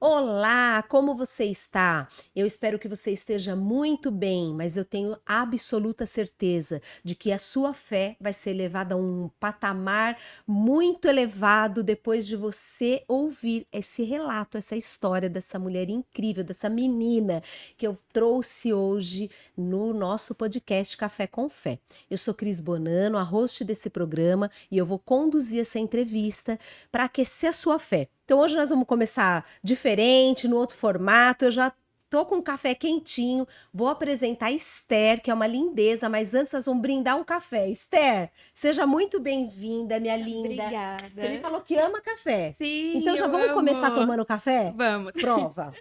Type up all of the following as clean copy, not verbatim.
Olá, como você está? Eu espero que você esteja muito bem, mas eu tenho absoluta certeza de que a sua fé vai ser levada a um patamar muito elevado depois de você ouvir esse relato, essa história dessa mulher incrível, dessa menina que eu trouxe hoje no nosso podcast Café com Fé. Eu sou Cris Bonano, a host desse programa, e eu vou conduzir essa entrevista para aquecer a sua fé. Então hoje nós vamos começar diferente, no outro formato. Eu já tô com um café quentinho, vou apresentar a Esther, que é uma lindeza, mas antes nós vamos brindar um café. Esther, seja muito bem-vinda, minha linda. Você me Obrigada. falou que ama café. Sim, Então já eu vamos começar amo. tomando café? Vamos. Prova.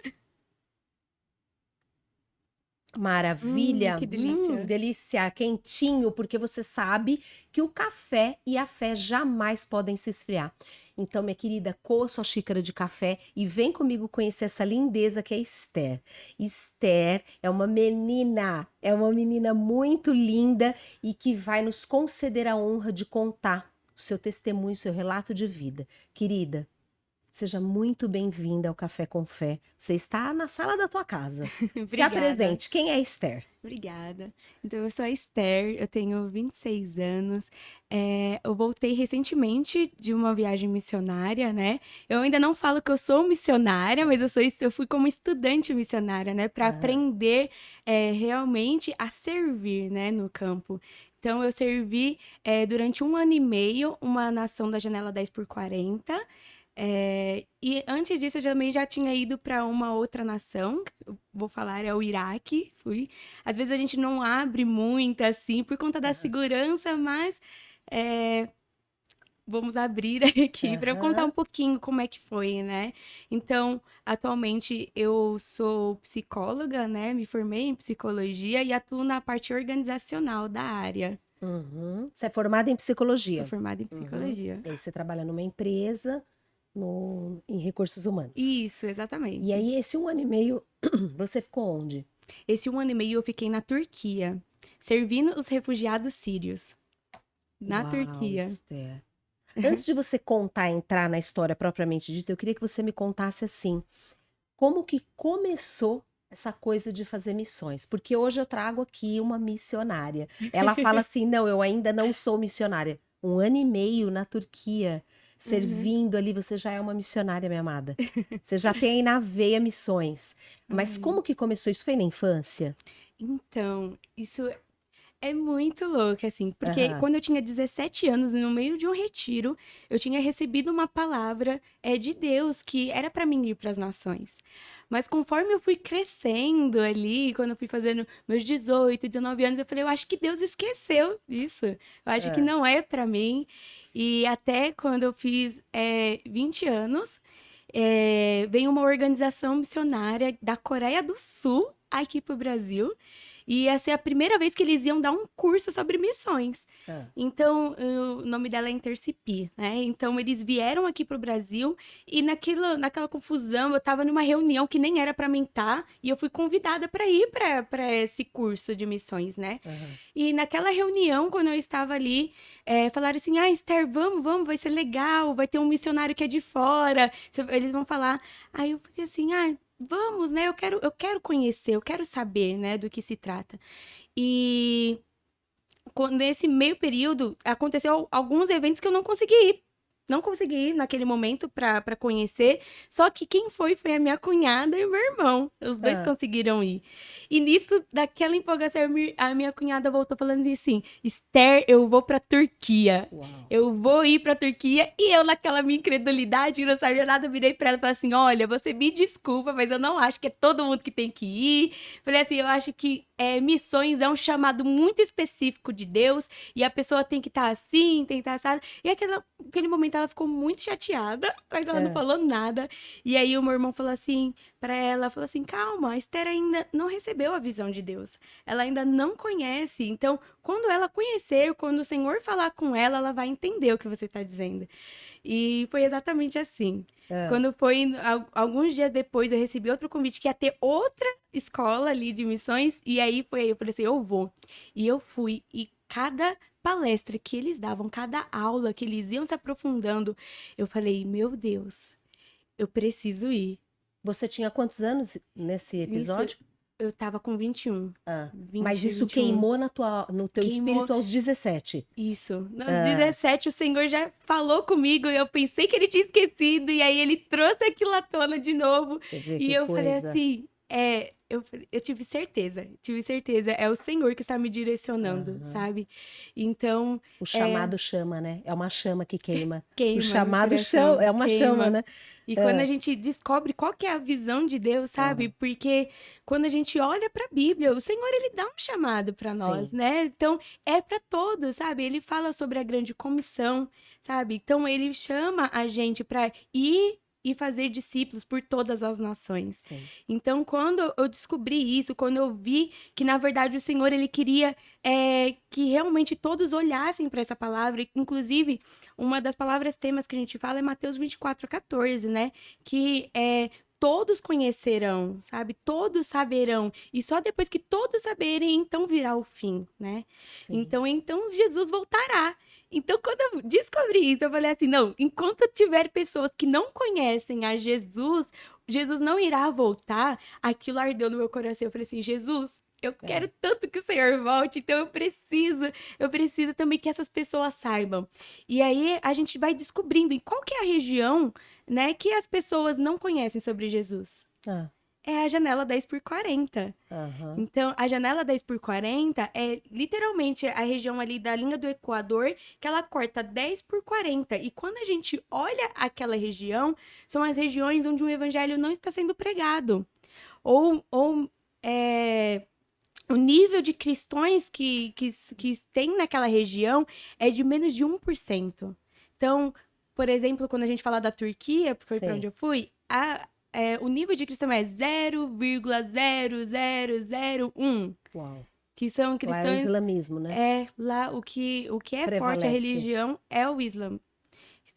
Maravilha, Que delícia. delícia, quentinho, porque você sabe que o café e a fé jamais podem se esfriar. Então, minha querida, coa sua xícara de café e vem comigo conhecer essa lindeza que é Esther. Esther é uma menina muito linda e que vai nos conceder a honra de contar o seu testemunho, seu relato de vida. Querida, seja muito bem-vinda ao Café com Fé. Você está na sala da tua casa. Se Obrigada. apresente. Quem é Esther? Obrigada. Então, eu sou a Esther, eu tenho 26 anos. Eu voltei recentemente de uma viagem missionária, né? Eu ainda não falo que eu sou missionária, mas eu fui como estudante missionária, né? Para Aham. aprender realmente a servir, né? No campo. Então, eu servi durante 1 ano e meio uma nação da Janela 10x40. E antes disso, eu também já tinha ido para uma outra nação, que eu vou falar, é o Iraque. Fui. Às vezes a gente não abre muito assim por conta da Aham. segurança, mas é, vamos abrir aqui para eu contar um Aham. pouquinho como é que foi, né? Então, atualmente eu sou psicóloga, né? Me formei em psicologia e atuo na parte organizacional da área. Uhum. Você é formada em Sou psicologia. formada em Uhum. psicologia. E aí você trabalha numa empresa em recursos humanos. Isso, E exatamente. aí, esse 1 ano e meio, você ficou onde? Esse 1 ano e meio eu fiquei na Turquia, servindo os refugiados sírios. Na Uau, Turquia. Esther. Antes de você contar, entrar na história propriamente dita, eu queria que você me contasse assim, como que começou essa coisa de fazer missões? Porque hoje eu trago aqui uma missionária. Ela fala assim: não, eu ainda não sou missionária. 1 ano e meio na Turquia, Uhum. servindo ali, você já é uma missionária, minha amada. Você já tem aí na veia missões. Mas Amém. como que começou? Isso foi na infância? Então, isso é muito louco, assim, porque Aham. quando eu tinha 17 anos, no meio de um retiro, eu tinha recebido uma palavra de Deus que era para mim ir para as nações. Mas conforme eu fui crescendo ali, quando eu fui fazendo meus 18, 19 anos, eu falei, eu acho que Deus esqueceu disso. Eu acho que Ah, não é para mim. E até quando eu fiz 20 anos, veio uma organização missionária da Coreia do Sul aqui para o Brasil. E ia ser a primeira vez que eles iam dar um curso sobre missões. ah. Então, o nome dela é Intercipi, né? Então, eles vieram aqui para o Brasil e naquela confusão, eu estava numa reunião que nem era para mim estar, e eu fui convidada para ir para esse curso de missões, né? Aham. E naquela reunião, quando eu estava ali, falaram assim: Ah, Esther, vamos, vai ser legal, vai ter um missionário que é de fora, eles vão falar. Aí eu falei assim: Ah, vamos, né? Eu quero conhecer, eu quero saber, né, do que se trata. E nesse meio período, aconteceu alguns eventos que eu não consegui ir. Não consegui ir naquele momento para conhecer. Só que quem foi a minha cunhada e o meu irmão. Os dois Ah. conseguiram ir. E nisso, daquela empolgação, a minha cunhada voltou falando assim: Esther, eu vou pra Turquia. Uau. Eu vou ir pra Turquia. E eu, naquela minha incredulidade, que não sabia nada, virei pra ela e falei assim: Olha, você me desculpa, mas eu não acho que é todo mundo que tem que ir. Falei assim: Eu acho que missões é um chamado muito específico de Deus. E a pessoa tem que estar assim, tem que estar assada. E aquele momento ela ficou muito chateada, mas ela não Ah. falou nada. E aí o meu irmão falou assim pra ela, falou assim: "Calma, a Esther ainda não recebeu a visão de Deus. Ela ainda não conhece. Então, quando ela conhecer, quando o Senhor falar com ela, ela vai entender o que você tá dizendo." E foi exatamente assim. Ah. Quando foi alguns dias depois, eu recebi outro convite que ia ter outra escola ali de missões. E aí foi aí, eu falei assim: eu vou. E eu fui. E cada palestra que eles davam, cada aula que eles iam se aprofundando, eu falei: meu Deus, eu preciso ir. Você tinha quantos anos nesse Isso, episódio? eu tava com 21. Ah, 20, mas isso 21. queimou no teu Queimou. espírito aos 17. Isso. Nos Ah, 17, o Senhor já falou comigo, e eu pensei que ele tinha esquecido, e aí ele trouxe aquilo à tona de novo. você vê E que eu falei coisa. assim, eu tive certeza, é o Senhor que está me direcionando, Aham. sabe? Então, O é, chamado chama, né? É uma chama que queima. O queima no chamado chama, coração, é uma chama, queima. né? E quando a É. gente descobre qual que é a visão de Deus, sabe? Aham. Porque quando a gente olha para a Bíblia, o Senhor ele dá um chamado para nós, Sim, né? Então é para todos, sabe? Ele fala sobre a grande comissão, sabe? Então ele chama a gente para ir e fazer discípulos por todas as nações. sim. Então, quando eu descobri isso, quando eu vi que na verdade o Senhor ele queria que realmente todos olhassem para essa palavra, inclusive uma das palavras temas que a gente fala é Mateus 24:14, né? Que é todos conhecerão, sabe? Todos saberão. E só depois que todos saberem, então virá o fim, né? Sim. Então Jesus voltará. Então, quando eu descobri isso, eu falei assim: não, enquanto tiver pessoas que não conhecem a Jesus, Jesus não irá voltar. Aquilo ardeu no meu coração. Eu falei assim: Jesus, eu quero É. tanto que o Senhor volte, então eu preciso também que essas pessoas saibam. E aí a gente vai descobrindo em qual que é a região, né, que as pessoas não conhecem sobre Jesus. Ah, É a janela 10 por 40. aham. Então, a janela 10 por 40 é literalmente a região ali da linha do Equador, que ela corta 10 por 40. E quando a gente olha aquela região, são as regiões onde o evangelho não está sendo pregado. Ou o nível de cristãos que tem naquela região é de menos de 1%. Então, por exemplo, quando a gente fala da Turquia, que foi para onde Sim. eu fui, o nível de cristão é 0,0001, Uau. que são Lá é o cristãos. islamismo, né? Lá o que é forte, a Prevalece. religião, é o Islã. Ah.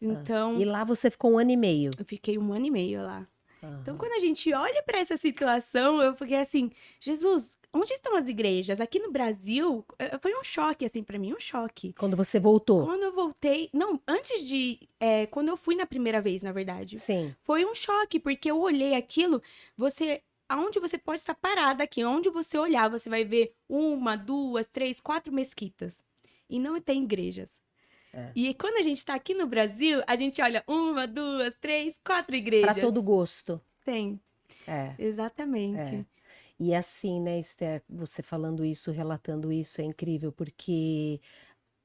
E Então, lá você ficou 1 ano e meio. eu fiquei 1 ano e meio lá. Então, Aham. quando a gente olha para essa situação, eu fiquei assim, Jesus, onde estão as igrejas? Aqui no Brasil, foi um choque, assim, para mim, um choque. Quando você voltou. Quando eu voltei, não, quando eu fui na primeira vez, na verdade, Sim. foi um choque, porque eu olhei aquilo, aonde você pode estar parada aqui, onde você olhar, você vai ver 1, 2, 3, 4 mesquitas. E não tem igrejas. É. E quando a gente tá aqui no Brasil, a gente olha 1, 2, 3, 4 Para igrejas. todo gosto. Tem, É. exatamente. É. E assim, né, Esther, você falando isso, relatando isso, é incrível, porque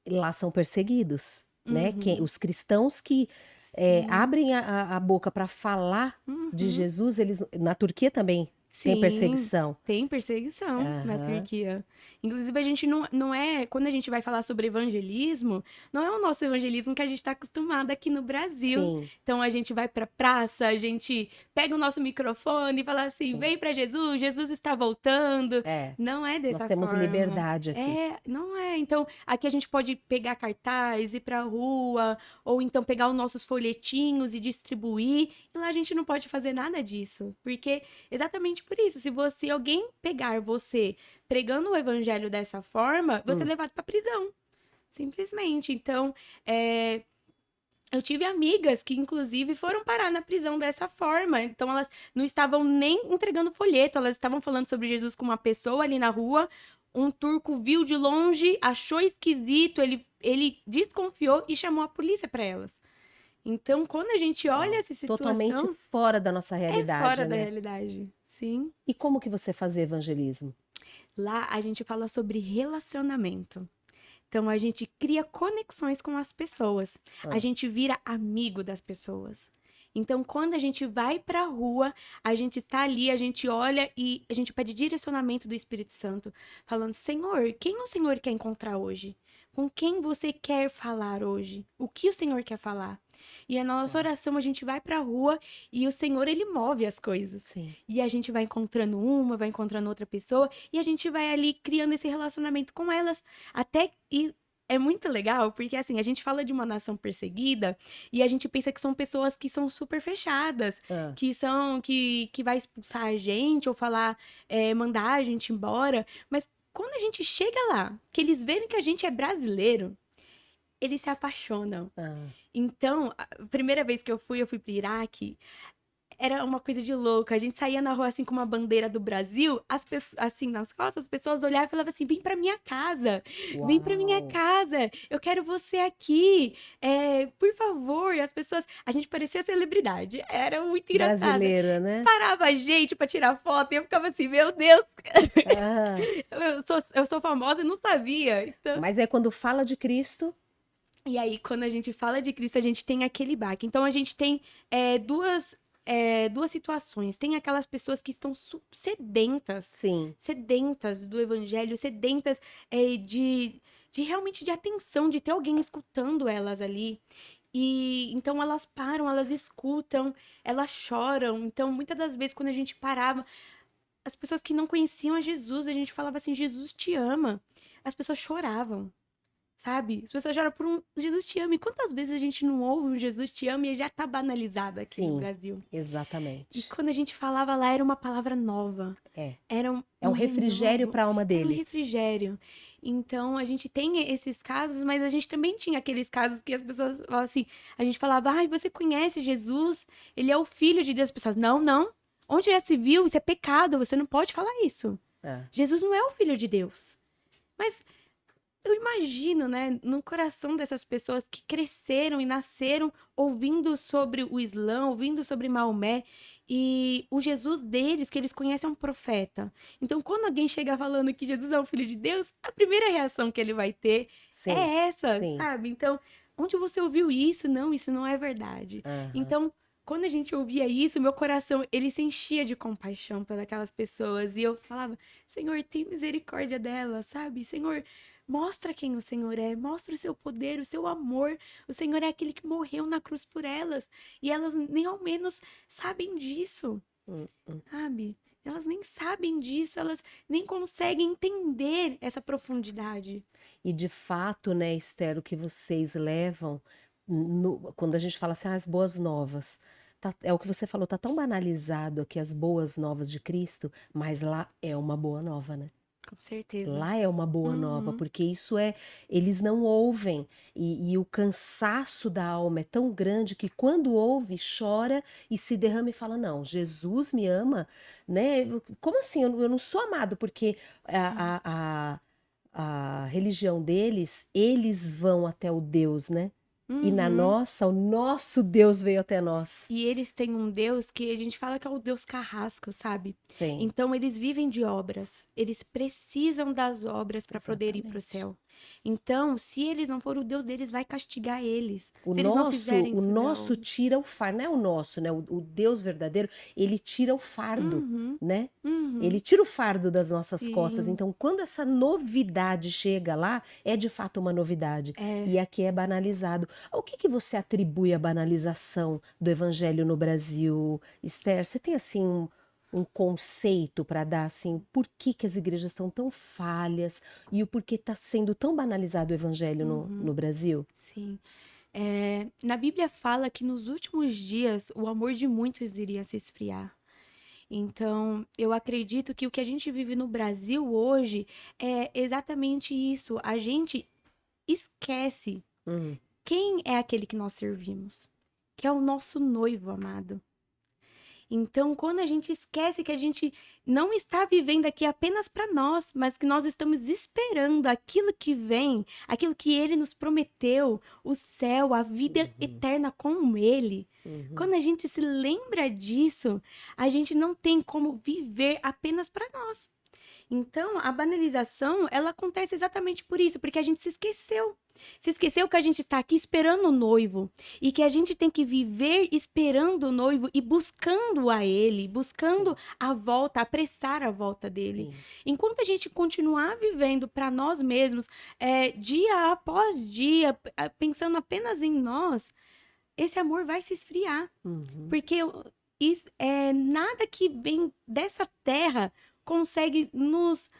lá são perseguidos, né? Uhum, Os cristãos que sim. abrem a boca para falar de Uhum. Jesus, eles na Turquia também tem Sim, perseguição. tem perseguição na Aham. Turquia. Inclusive, a gente não é. Quando a gente vai falar sobre evangelismo, não é o nosso evangelismo que a gente está acostumado aqui no Brasil. Sim, Então, a gente vai pra praça, a gente pega o nosso microfone e fala assim: sim. vem pra Jesus, Jesus está voltando. É. Não é Nós dessa temos forma. liberdade aqui. Não é. Então, aqui a gente pode pegar cartaz, ir pra rua, ou então pegar os nossos folhetinhos e distribuir. E lá a gente não pode fazer nada disso. Porque exatamente por isso. Se alguém pegar você pregando o evangelho dessa forma, você é Hum. levado para prisão. Simplesmente. Então, eu tive amigas que, inclusive, foram parar na prisão dessa forma. Então, elas não estavam nem entregando folheto, elas estavam falando sobre Jesus com uma pessoa ali na rua. Um turco viu de longe, achou esquisito, ele desconfiou e chamou a polícia para elas. Então, quando a gente olha Uau. essa Totalmente situação, fora da nossa é fora realidade, da né? realidade. Sim. E como que você fazia evangelismo? Lá a gente fala sobre relacionamento. Então a gente cria conexões com as pessoas. A Ah, gente vira amigo das pessoas. Então, quando a gente vai pra rua, a gente está ali, a gente olha e a gente pede direcionamento do Espírito Santo, falando: Senhor, quem o Senhor quer encontrar hoje? Com quem você quer falar hoje? O que o Senhor quer falar? E a nossa uau. oração, a gente vai pra rua e o Senhor, ele move as coisas. Sim. E a gente vai encontrando uma, vai encontrando outra pessoa, e a gente vai ali criando esse relacionamento com elas. E é muito legal, porque assim, a gente fala de uma nação perseguida e a gente pensa que são pessoas que são super fechadas, Ah, que vai expulsar a gente ou falar, mandar a gente embora. Mas quando a gente chega lá, que eles verem que a gente é brasileiro, eles se apaixonam. ah, Então, a primeira vez que eu fui pro Iraque, era uma coisa de louco. A gente saía na rua assim com uma bandeira do Brasil, as pessoas assim nas costas, as pessoas olhavam e falavam assim: "Vem pra minha casa. Vem pra minha Uau! casa. Eu quero você aqui. Por favor". E as pessoas, a gente parecia celebridade. Era muito engraçado. Brasileira, né? Parava a gente pra tirar foto e eu ficava assim: "Meu Deus, Ah, eu sou famosa e não sabia". Então, mas aí quando fala de Cristo, e aí, quando a gente fala de Cristo, a gente tem aquele baque. Então, a gente tem duas situações. Tem aquelas pessoas que estão sedentas, sim, sedentas do evangelho, sedentas de realmente de atenção, de ter alguém escutando elas ali. E então elas param, elas escutam, elas choram. Então, muitas das vezes, quando a gente parava, as pessoas que não conheciam a Jesus, a gente falava assim: "Jesus te ama". As pessoas choravam. Sabe? As pessoas choram por um Jesus te ama. E quantas vezes a gente não ouve um Jesus te ama e já tá banalizado aqui no sim, Brasil? E exatamente. quando a gente falava lá, era uma palavra nova. É. Era um, É um um refrigério renovo. para a alma Era um deles. refrigério. Então, a gente tem esses casos, mas a gente também tinha aqueles casos que as pessoas falavam assim, a gente falava: "Ai, você conhece Jesus? Ele é o Filho de Deus". As pessoas: "Não, não. Onde já se viu? Isso é pecado. Você não pode falar isso. É. Jesus não é o Filho de Deus". Mas eu imagino, né, no coração dessas pessoas que cresceram e nasceram ouvindo sobre o Islã, ouvindo sobre Maomé, e o Jesus deles, que eles conhecem, é um profeta. Então, quando alguém chega falando que Jesus é o Filho de Deus, a primeira reação que ele vai ter é Sim, essa, sim. sabe? Então, onde você ouviu isso? Não, isso não é verdade. Aham. Então, quando a gente ouvia isso, meu coração, ele se enchia de compaixão pelas pessoas, e eu falava: Senhor, tem misericórdia delas, sabe? Senhor, mostra quem o Senhor é, mostra o seu poder, o seu amor. O Senhor é aquele que morreu na cruz por elas. E elas nem ao menos sabem disso, Hum. sabe? Elas nem sabem disso, elas nem conseguem entender essa profundidade. E de fato, né, Esther, o que vocês levam quando a gente fala assim, as boas novas, é o que você falou, tá tão banalizado aqui as boas novas de Cristo, mas lá é uma boa nova, né? Com certeza. Lá é uma boa nova, Uhum. porque isso é, eles não ouvem, e o cansaço da alma é tão grande que quando ouve, chora e se derrama e fala, não, Jesus me ama, né? Como assim? Eu não sou amado, porque Sim. a religião deles, eles vão até o Deus, né? E na Uhum. nossa, o nosso Deus veio até nós. E eles têm um Deus que a gente fala que é o Deus carrasco, sabe? Sim, Então eles vivem de obras. Eles precisam das obras para poder ir para o exatamente. céu. Então, se eles não forem, o Deus deles vai castigar eles. O Se eles não nosso, fizerem o fazer a nosso obra. tira o fardo, não é o nosso, né? O Deus verdadeiro, ele tira o fardo, Uhum, né? uhum. Ele tira o fardo das nossas costas. Sim, Então, quando essa novidade chega lá, é de fato uma novidade. é. E aqui é banalizado. O que que você atribui à banalização do evangelho no Brasil, Esther? Você tem assim um conceito para dar assim, por que que as igrejas estão tão falhas e o porquê está sendo tão banalizado o evangelho no Uhum, Brasil? sim. Na Bíblia fala que nos últimos dias o amor de muitos iria se esfriar. Então, eu acredito que o que a gente vive no Brasil hoje é exatamente isso. A gente esquece Hum. quem é aquele que nós servimos, que é o nosso noivo amado. Então, quando a gente esquece que a gente não está vivendo aqui apenas para nós, mas que nós estamos esperando aquilo que vem, aquilo que ele nos prometeu, o céu, a vida Uhum, eterna com ele. uhum. Quando a gente se lembra disso, a gente não tem como viver apenas para nós. Então, a banalização, ela acontece exatamente por isso, porque a gente se esqueceu. Se esqueceu que a gente está aqui esperando o noivo e que a gente tem que viver esperando o noivo e buscando a ele, buscando Sim, a volta, apressar a volta dele. sim. Enquanto a gente continuar vivendo para nós mesmos, dia após dia, pensando apenas em nós, esse amor vai se esfriar. Uhum. Porque nada que vem dessa terra consegue nos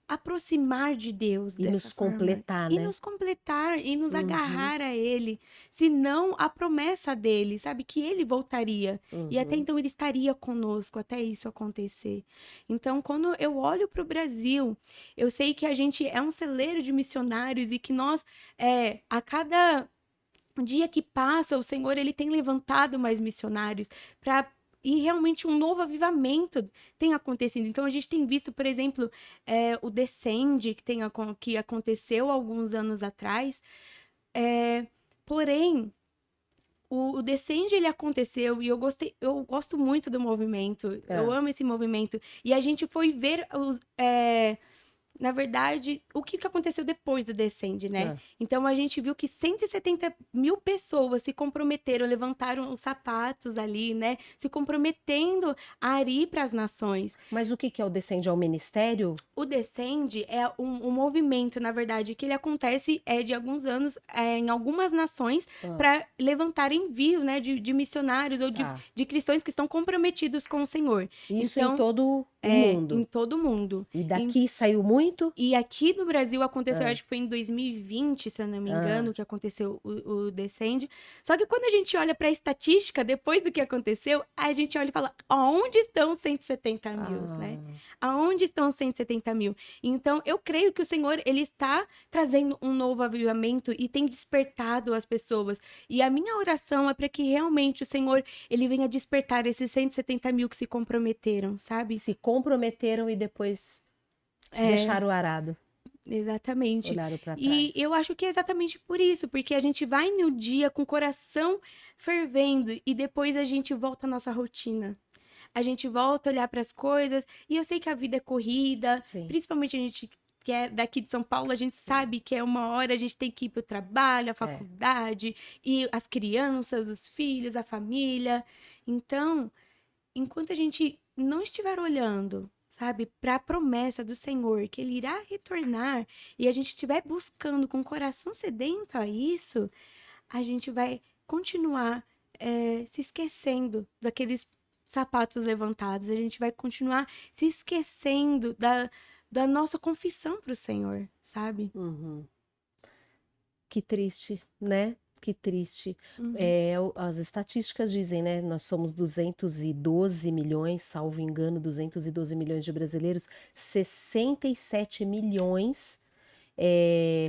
aproximar de Deus E dessa nos forma. completar, E né? nos completar, e nos Uhum, agarrar a Ele. Senão a promessa dele, sabe? Que ele voltaria. E até uhum. então ele estaria conosco, até isso acontecer. Então, quando eu olho para o Brasil, eu sei que a gente é um celeiro de missionários e que nós, a cada dia que passa, o Senhor ele tem levantado mais missionários para e realmente um novo avivamento tem acontecido. Então a gente tem visto, por exemplo, o Descende, que aconteceu alguns anos atrás, porém, o Descende, ele aconteceu e eu gosto muito do movimento, eu amo esse movimento. E a gente foi ver na verdade, o que aconteceu depois do Descende, né? Então, a gente viu que 170 mil pessoas se comprometeram, levantaram os sapatos ali, né? Se comprometendo a ir para as nações. Mas o que é o Descende? É o ministério? O Descende é um movimento, na verdade, que ele acontece de alguns anos em algumas nações para levantar envio, né? De missionários ou de cristãos que estão comprometidos com o Senhor. Isso então, em todo o mundo? Em todo mundo. E daqui saiu muito? E aqui no Brasil aconteceu, acho que foi em 2020, se eu não me engano, que aconteceu o Descende. Só que quando a gente olha para a estatística, depois do que aconteceu, a gente olha e fala, aonde estão os 170 mil, né? Aonde estão os 170 mil? Então, eu creio que o Senhor, ele está trazendo um novo avivamento e tem despertado as pessoas. E a minha oração é para que realmente o Senhor, ele venha despertar esses 170 mil que se comprometeram, sabe? Se comprometeram e depois deixaram o arado. Exatamente. Olharam para trás. E eu acho que é exatamente por isso, porque a gente vai no dia com o coração fervendo e depois a gente volta à nossa rotina. A gente volta a olhar para as coisas e eu sei que a vida é corrida, principalmente a gente que é daqui de São Paulo, a gente sabe que é uma hora a gente tem que ir para o trabalho, a faculdade, e as crianças, os filhos, a família. Então, enquanto a gente não estiver olhando, sabe, para a promessa do Senhor, que Ele irá retornar, e a gente estiver buscando com o coração sedento a isso, a gente vai continuar se esquecendo daqueles sapatos levantados, a gente vai continuar se esquecendo da nossa confissão para o Senhor, sabe? Que triste, né? Que triste. As estatísticas dizem, né? Nós somos 212 milhões, salvo engano, 212 milhões de brasileiros, 67 milhões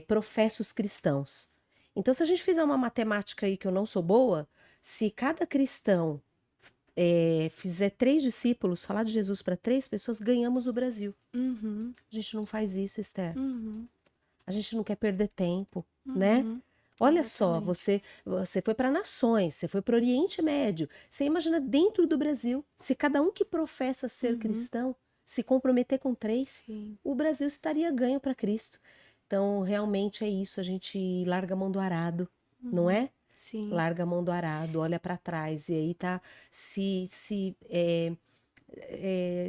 professos cristãos. Então, se a gente fizer uma matemática aí que eu não sou boa, se cada cristão fizer 3 discípulos, falar de Jesus para 3 pessoas, ganhamos o Brasil. A gente não faz isso, Esther. A gente não quer perder tempo, né? Olha só, você foi para nações, você foi para o Oriente Médio. Você imagina dentro do Brasil, se cada um que professa ser cristão se comprometer com 3, o Brasil estaria ganho para Cristo. Então, realmente é isso, a gente larga a mão do arado, não é? Sim. Larga a mão do arado, olha para trás e aí tá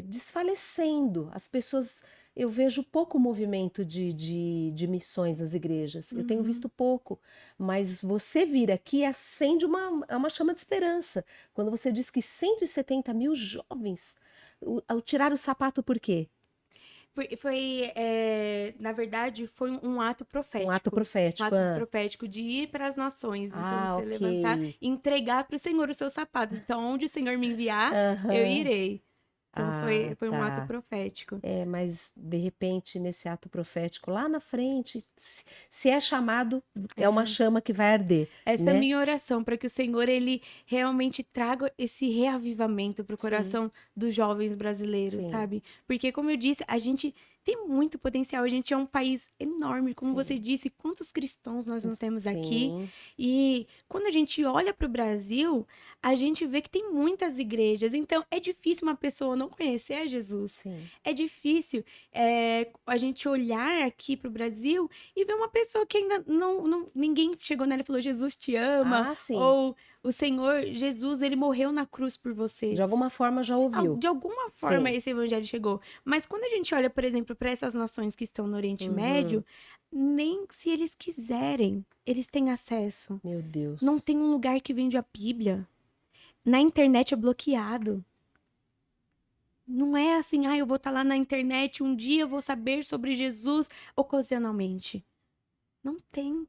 desfalecendo. As pessoas, eu vejo pouco movimento de missões nas igrejas. Eu tenho visto pouco, mas você vir aqui acende uma chama de esperança. Quando você diz que 170 mil jovens tiraram o sapato, por quê? Na verdade, foi um ato profético. Um ato profético. Um ato profético de ir para as nações. Então, você levantar e entregar para o Senhor os seus sapatos. Então, onde o Senhor me enviar, eu irei. Então, foi um ato profético. Mas, de repente, nesse ato profético, lá na frente, se é chamado, é uma chama que vai arder. Essa é a minha oração, para que o Senhor, ele realmente traga esse reavivamento para o coração dos jovens brasileiros, sabe? Porque, como eu disse, a gente tem muito potencial. A gente é um país enorme, como você disse, quantos cristãos nós não temos aqui. E quando a gente olha para o Brasil, a gente vê que tem muitas igrejas. Então, é difícil uma pessoa não conhecer a Jesus. É difícil a gente olhar aqui para o Brasil e ver uma pessoa que ainda ninguém chegou nela e falou, Jesus te ama. Ou o Senhor Jesus, ele morreu na cruz por você. De alguma forma já ouviu. De alguma forma esse evangelho chegou. Mas quando a gente olha, por exemplo, para essas nações que estão no Oriente Médio, nem se eles quiserem, eles têm acesso. Meu Deus. Não tem um lugar que vende a Bíblia. Na internet é bloqueado. Não é assim, eu vou estar lá na internet, um dia eu vou saber sobre Jesus ocasionalmente. Não tem.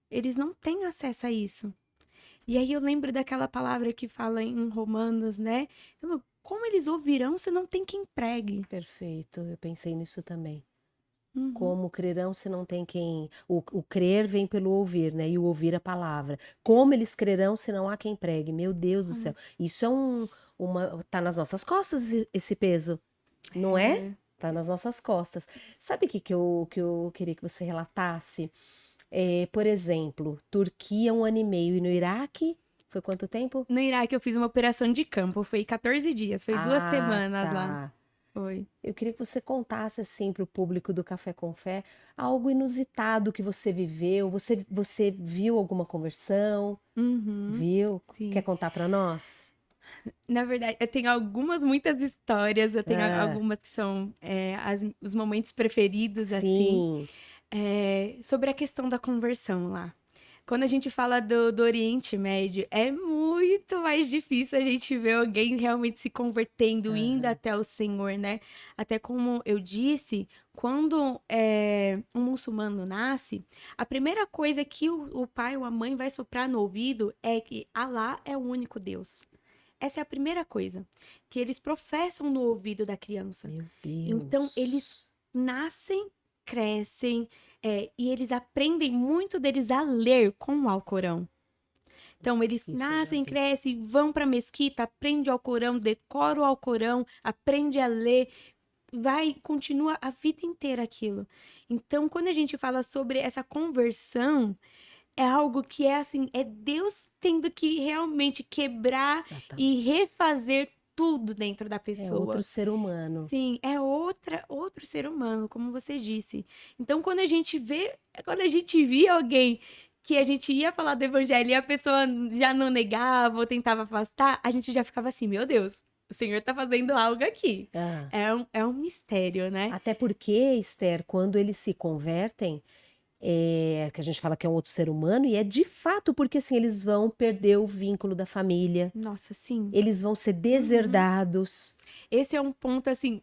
Eles não têm acesso a isso. E aí eu lembro daquela palavra que fala em Romanos, né? Então, como eles ouvirão se não tem quem pregue? Perfeito, eu pensei nisso também. Como crerão se não tem quem... O crer vem pelo ouvir, né? E o ouvir a palavra. Como eles crerão se não há quem pregue? Meu Deus do céu. Isso é tá nas nossas costas esse peso, não é? É. Tá nas nossas costas. Sabe o que eu queria que você relatasse? Por exemplo, Turquia 1 ano e meio e no Iraque foi quanto tempo? No Iraque eu fiz uma operação de campo, foi 14 dias, foi 2 Ah, semanas lá. tá. Foi. Eu queria que você contasse assim para o público do Café com Fé algo inusitado que você viveu. Você viu alguma conversão? Uhum, Viu? Quer sim. contar para nós? Na verdade, eu tenho muitas histórias, eu tenho Ah, algumas que são os momentos preferidos, assim, sim. sobre a questão da conversão lá. Quando a gente fala do Oriente Médio, é muito mais difícil a gente ver alguém realmente se convertendo, indo Aham. até o Senhor, né? Até como eu disse, quando um muçulmano nasce, a primeira coisa que o pai ou a mãe vai soprar no ouvido é que Alá é o único Deus. Essa é a primeira coisa que eles professam no ouvido da criança. Meu Então, eles Deus. nascem, crescem, e eles aprendem muito deles a ler com o Alcorão. Então, eles Isso eu já nascem, vi. crescem, vão para a mesquita, aprende o Alcorão, decora o Alcorão, aprende a ler, continua a vida inteira aquilo. Então, quando a gente fala sobre essa conversão, é algo que é assim, é Deus tendo que realmente quebrar e Exatamente. refazer tudo dentro da É outro pessoa. ser humano. Sim, é outro ser humano, como você disse. Então, quando a gente via alguém que a gente ia falar do evangelho e a pessoa já não negava ou tentava afastar, a gente já ficava assim, meu Deus, o Senhor tá fazendo algo aqui. Ah. É um mistério, né? Até porque, Esther, quando eles se convertem, que a gente fala que é um outro ser humano, e é de fato porque assim, eles vão perder o vínculo da família, Nossa, sim. eles vão ser Uhum. deserdados. Esse é um ponto, assim,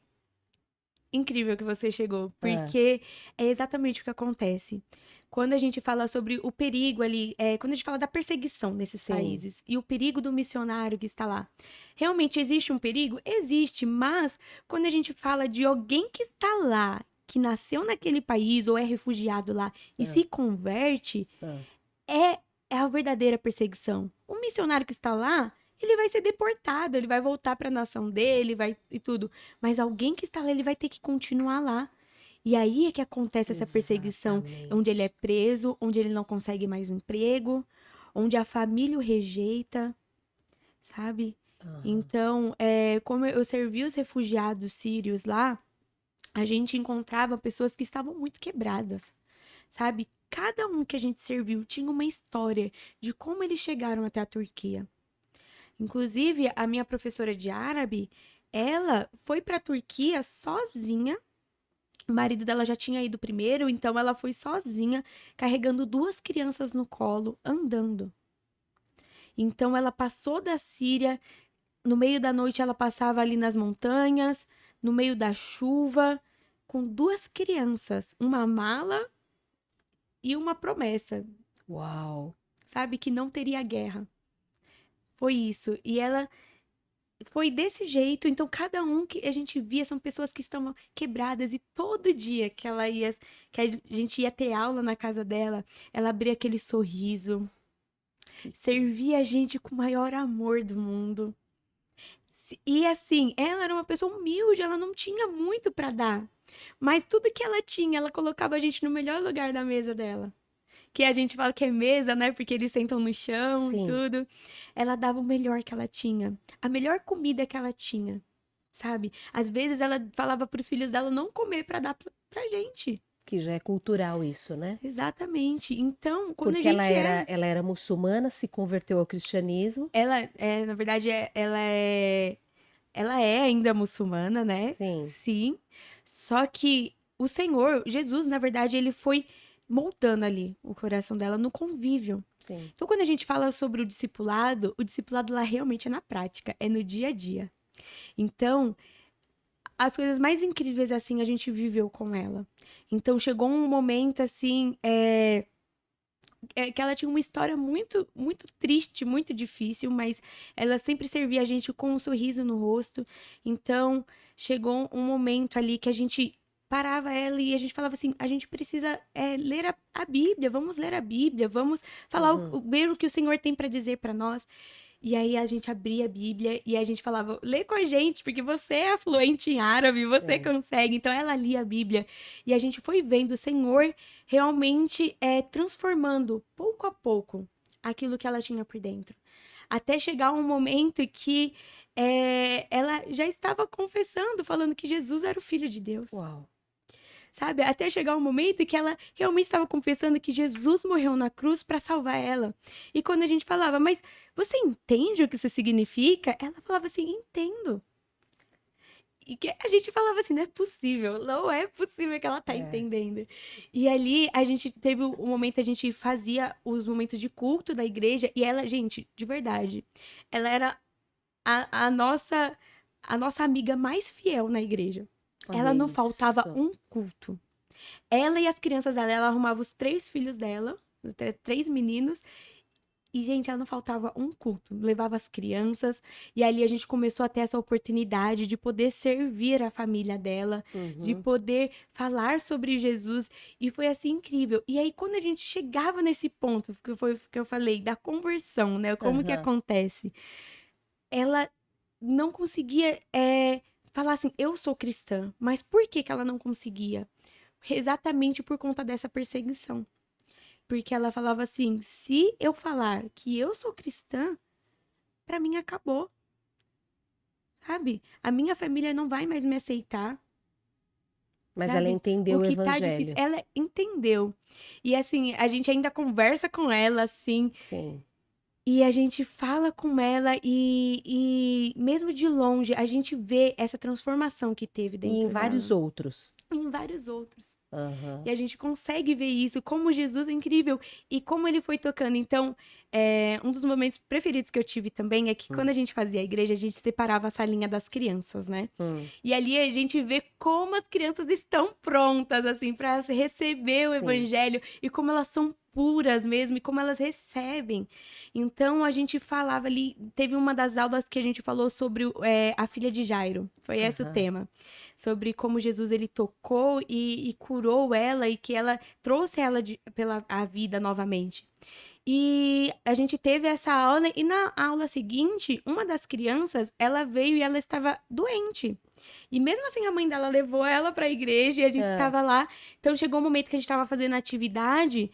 incrível que você chegou, Ah, porque é exatamente o que acontece. Quando a gente fala sobre o perigo ali, quando a gente fala da perseguição nesses sim. países e o perigo do missionário que está lá, realmente existe um perigo? Existe, mas quando a gente fala de alguém que está lá, que nasceu naquele país ou é refugiado lá e Ah, se converte, ah. é, é a verdadeira perseguição. O missionário que está lá, ele vai ser deportado, ele vai voltar para a nação dele, vai e tudo. Mas alguém que está lá, ele vai ter que continuar lá. E aí é que acontece essa perseguição, onde ele é Exatamente. preso, onde ele não consegue mais emprego, onde a família o rejeita, sabe? Aham. Então, como eu servi os refugiados sírios lá, a gente encontrava pessoas que estavam muito quebradas, sabe? Cada um que a gente serviu tinha uma história de como eles chegaram até a Turquia. Inclusive, a minha professora de árabe, ela foi para a Turquia sozinha. O marido dela já tinha ido primeiro, então ela foi sozinha, carregando 2 crianças no colo, andando. Então ela passou da Síria, no meio da noite ela passava ali nas montanhas, no meio da chuva, com 2 crianças, uma mala e uma promessa, Uau. sabe, que não teria guerra. Foi isso. E ela foi desse jeito, então cada um que a gente via são pessoas que estavam quebradas e todo dia que a gente ia ter aula na casa dela, ela abria aquele sorriso, servia a gente com o maior amor do mundo. E assim, ela era uma pessoa humilde, ela não tinha muito pra dar, mas tudo que ela tinha, ela colocava a gente no melhor lugar da mesa dela. Que a gente fala que é mesa, né? Porque eles sentam no chão e Sim, tudo. Ela dava o melhor que ela tinha, a melhor comida que ela tinha, sabe? Às vezes ela falava para os filhos dela não comer para dar pra gente. que já é cultural isso, né? Exatamente. Então, quando a Porque ela gente era, ela era muçulmana, se converteu ao cristianismo. na verdade, ela é ainda muçulmana, né? Sim, Sim. Só que o Senhor, Jesus, na verdade, ele foi moldando ali o coração dela no convívio. sim. Então, quando a gente fala sobre o discipulado lá realmente é na prática, é no dia a dia. Então, as coisas mais incríveis assim a gente viveu com ela. Então, chegou um momento assim, que ela tinha uma história muito, muito triste, muito difícil, mas ela sempre servia a gente com um sorriso no rosto. Então, chegou um momento ali que a gente parava ela e a gente falava assim: a gente precisa ler a Bíblia, vamos ler a Bíblia, vamos falar, Uhum. ver o que o Senhor tem para dizer para nós. E aí a gente abria a Bíblia e a gente falava, lê com a gente, porque você é fluente em árabe, você É. consegue. Então ela lia a Bíblia e a gente foi vendo o Senhor realmente transformando, pouco a pouco, aquilo que ela tinha por dentro. Até chegar um momento que ela já estava confessando, falando que Jesus era o Filho de Deus. Uau. Sabe? Até chegar um momento que ela realmente estava confessando que Jesus morreu na cruz para salvar ela. E quando a gente falava, mas você entende o que isso significa? Ela falava assim, entendo. E que a gente falava assim, não é possível que ela tá É. entendendo. E ali a gente teve um momento, a gente fazia os momentos de culto da igreja, e ela, gente, de verdade, ela era a nossa amiga mais fiel na igreja. Olha Ela não faltava isso. um culto. Ela e as crianças dela, ela arrumava os 3 filhos dela, os 3 meninos, e, gente, ela não faltava um culto. Levava as crianças, e ali a gente começou a ter essa oportunidade de poder servir a família dela, de Uhum. poder falar sobre Jesus, e foi assim incrível. E aí, quando a gente chegava nesse ponto, que foi que eu falei, da conversão, né? Como que Aham. acontece? Ela não conseguia falar assim, eu sou cristã. Mas por que que ela não conseguia? Exatamente por conta dessa perseguição. Porque ela falava assim: se eu falar que eu sou cristã, pra mim acabou, sabe? A minha família não vai mais me aceitar, Mas ela sabe? O entendeu o que tá difícil. evangelho. Ela entendeu. E assim, a gente ainda conversa com ela, assim, Sim. e a gente fala com ela, e mesmo de longe, a gente vê essa transformação que teve E em dentro vários dela. outros. E em vários outros. Aham. E a gente consegue ver isso, como Jesus é incrível e como ele foi tocando. Então, um dos momentos preferidos que eu tive também é que quando Hum. a gente fazia a igreja, a gente separava a salinha das crianças, né? Hum. E ali a gente vê como as crianças estão prontas, assim, para receber o Sim. evangelho e como elas são puras mesmo e como elas recebem. Então a gente falava ali, teve uma das aulas que a gente falou sobre a filha de Jairo, foi esse o Aham. tema, sobre como Jesus ele tocou e curou ela e que ela trouxe ela pela a vida novamente. E a gente teve essa aula, e na aula seguinte, uma das crianças, ela veio e ela estava doente. E mesmo assim, a mãe dela levou ela para a igreja e a gente É. estava lá. Então, chegou um momento que a gente estava fazendo atividade,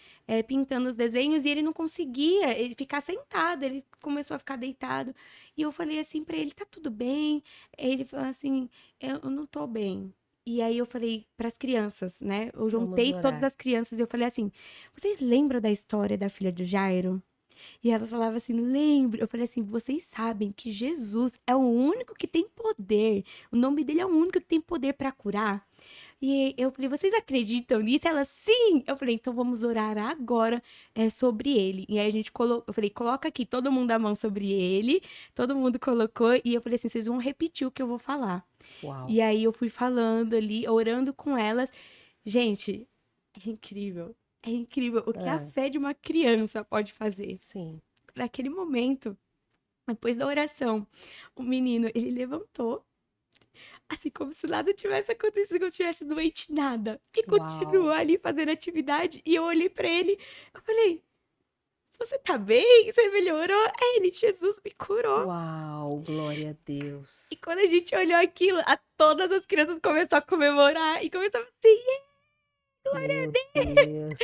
pintando os desenhos, e ele não conseguia ele ficar sentado, ele começou a ficar deitado. E eu falei assim para ele: tá tudo bem? Ele falou assim: eu não tô bem. E aí eu falei para as crianças, né? Eu Vamos juntei todas orar. as crianças e eu falei assim: vocês lembram da história da filha do Jairo? E elas falavam assim: lembro. Eu falei assim: vocês sabem que Jesus é o único que tem poder. O nome dele é o único que tem poder para curar. E eu falei: vocês acreditam nisso? Ela, sim. Eu falei: então vamos orar agora sobre ele. E aí a gente colocou, eu falei: coloca aqui todo mundo a mão sobre ele. Todo mundo colocou. E eu falei assim: vocês vão repetir o que eu vou falar. Uau. E aí eu fui falando ali, orando com elas. Gente, é incrível. É incrível o que a É. fé de uma criança pode fazer. Sim. Naquele momento, depois da oração, o menino, ele levantou, assim como se nada tivesse acontecido, como se tivesse doente nada. E continuou Uau. ali fazendo atividade. E eu olhei pra ele, eu falei: você tá bem? Você melhorou? Aí ele: Jesus me curou. Uau. Glória a E Deus. quando a gente olhou aquilo, todas as crianças começaram a comemorar e começaram assim, Meu Deus.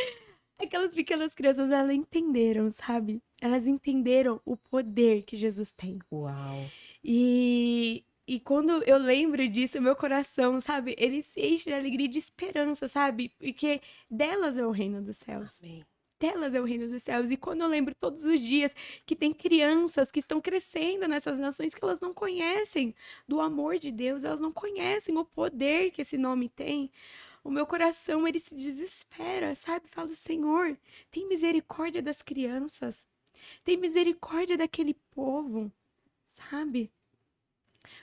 aquelas pequenas crianças, elas entenderam, sabe? Elas entenderam o poder que Jesus tem. Uau. E quando eu lembro disso, meu coração, sabe? Ele se enche de alegria e de esperança, sabe? Porque delas é o reino dos céus. Amém. Delas é o reino dos céus. E quando eu lembro todos os dias que tem crianças que estão crescendo nessas nações que elas não conhecem do amor de Deus, elas não conhecem o poder que esse nome tem. O meu coração, ele se desespera, sabe? Fala: Senhor, tem misericórdia das crianças. Tem misericórdia daquele povo, sabe?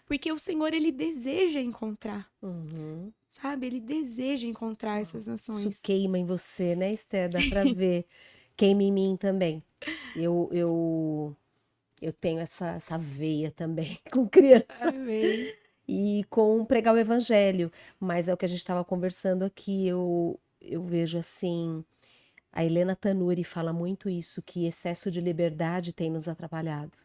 Porque o Senhor, ele deseja encontrar, Uhum. sabe? Ele deseja encontrar Uau. essas Isso nações. queima em você, né, Esther? Dá pra Sim. ver. Queima em mim também. Eu tenho essa veia também com criança Amém. e com pregar o evangelho. Mas é o que a gente estava conversando aqui. Eu vejo assim. A Helena Tanuri fala muito isso, que excesso de liberdade tem nos atrapalhado.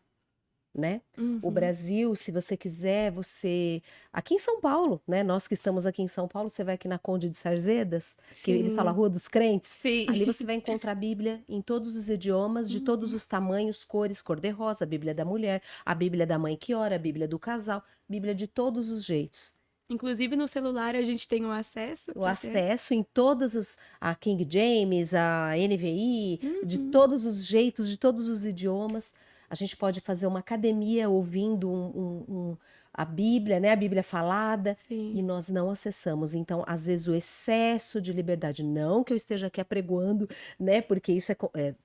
né? O Uhum. Brasil, se você quiser, você... Aqui em São Paulo, né? Nós que estamos aqui em São Paulo, você vai aqui na Conde de Sarzedas, que eles falam a Sim, Rua dos Crentes. sim. Ali você vai encontrar a Bíblia em todos os idiomas, de todos Uhum. os tamanhos, cores, cor-de-rosa, a Bíblia da mulher, a Bíblia da mãe que ora, a Bíblia do casal, Bíblia de todos os jeitos. Inclusive no celular a gente tem o acesso O para ter. acesso em todos a King James, a NVI, de Uhum. todos os jeitos, de todos os idiomas. A gente pode fazer uma academia ouvindo a Bíblia, né? A Bíblia falada, Sim. e nós não acessamos. Então, às vezes, o excesso de liberdade, não que eu esteja aqui apregoando, né? Porque isso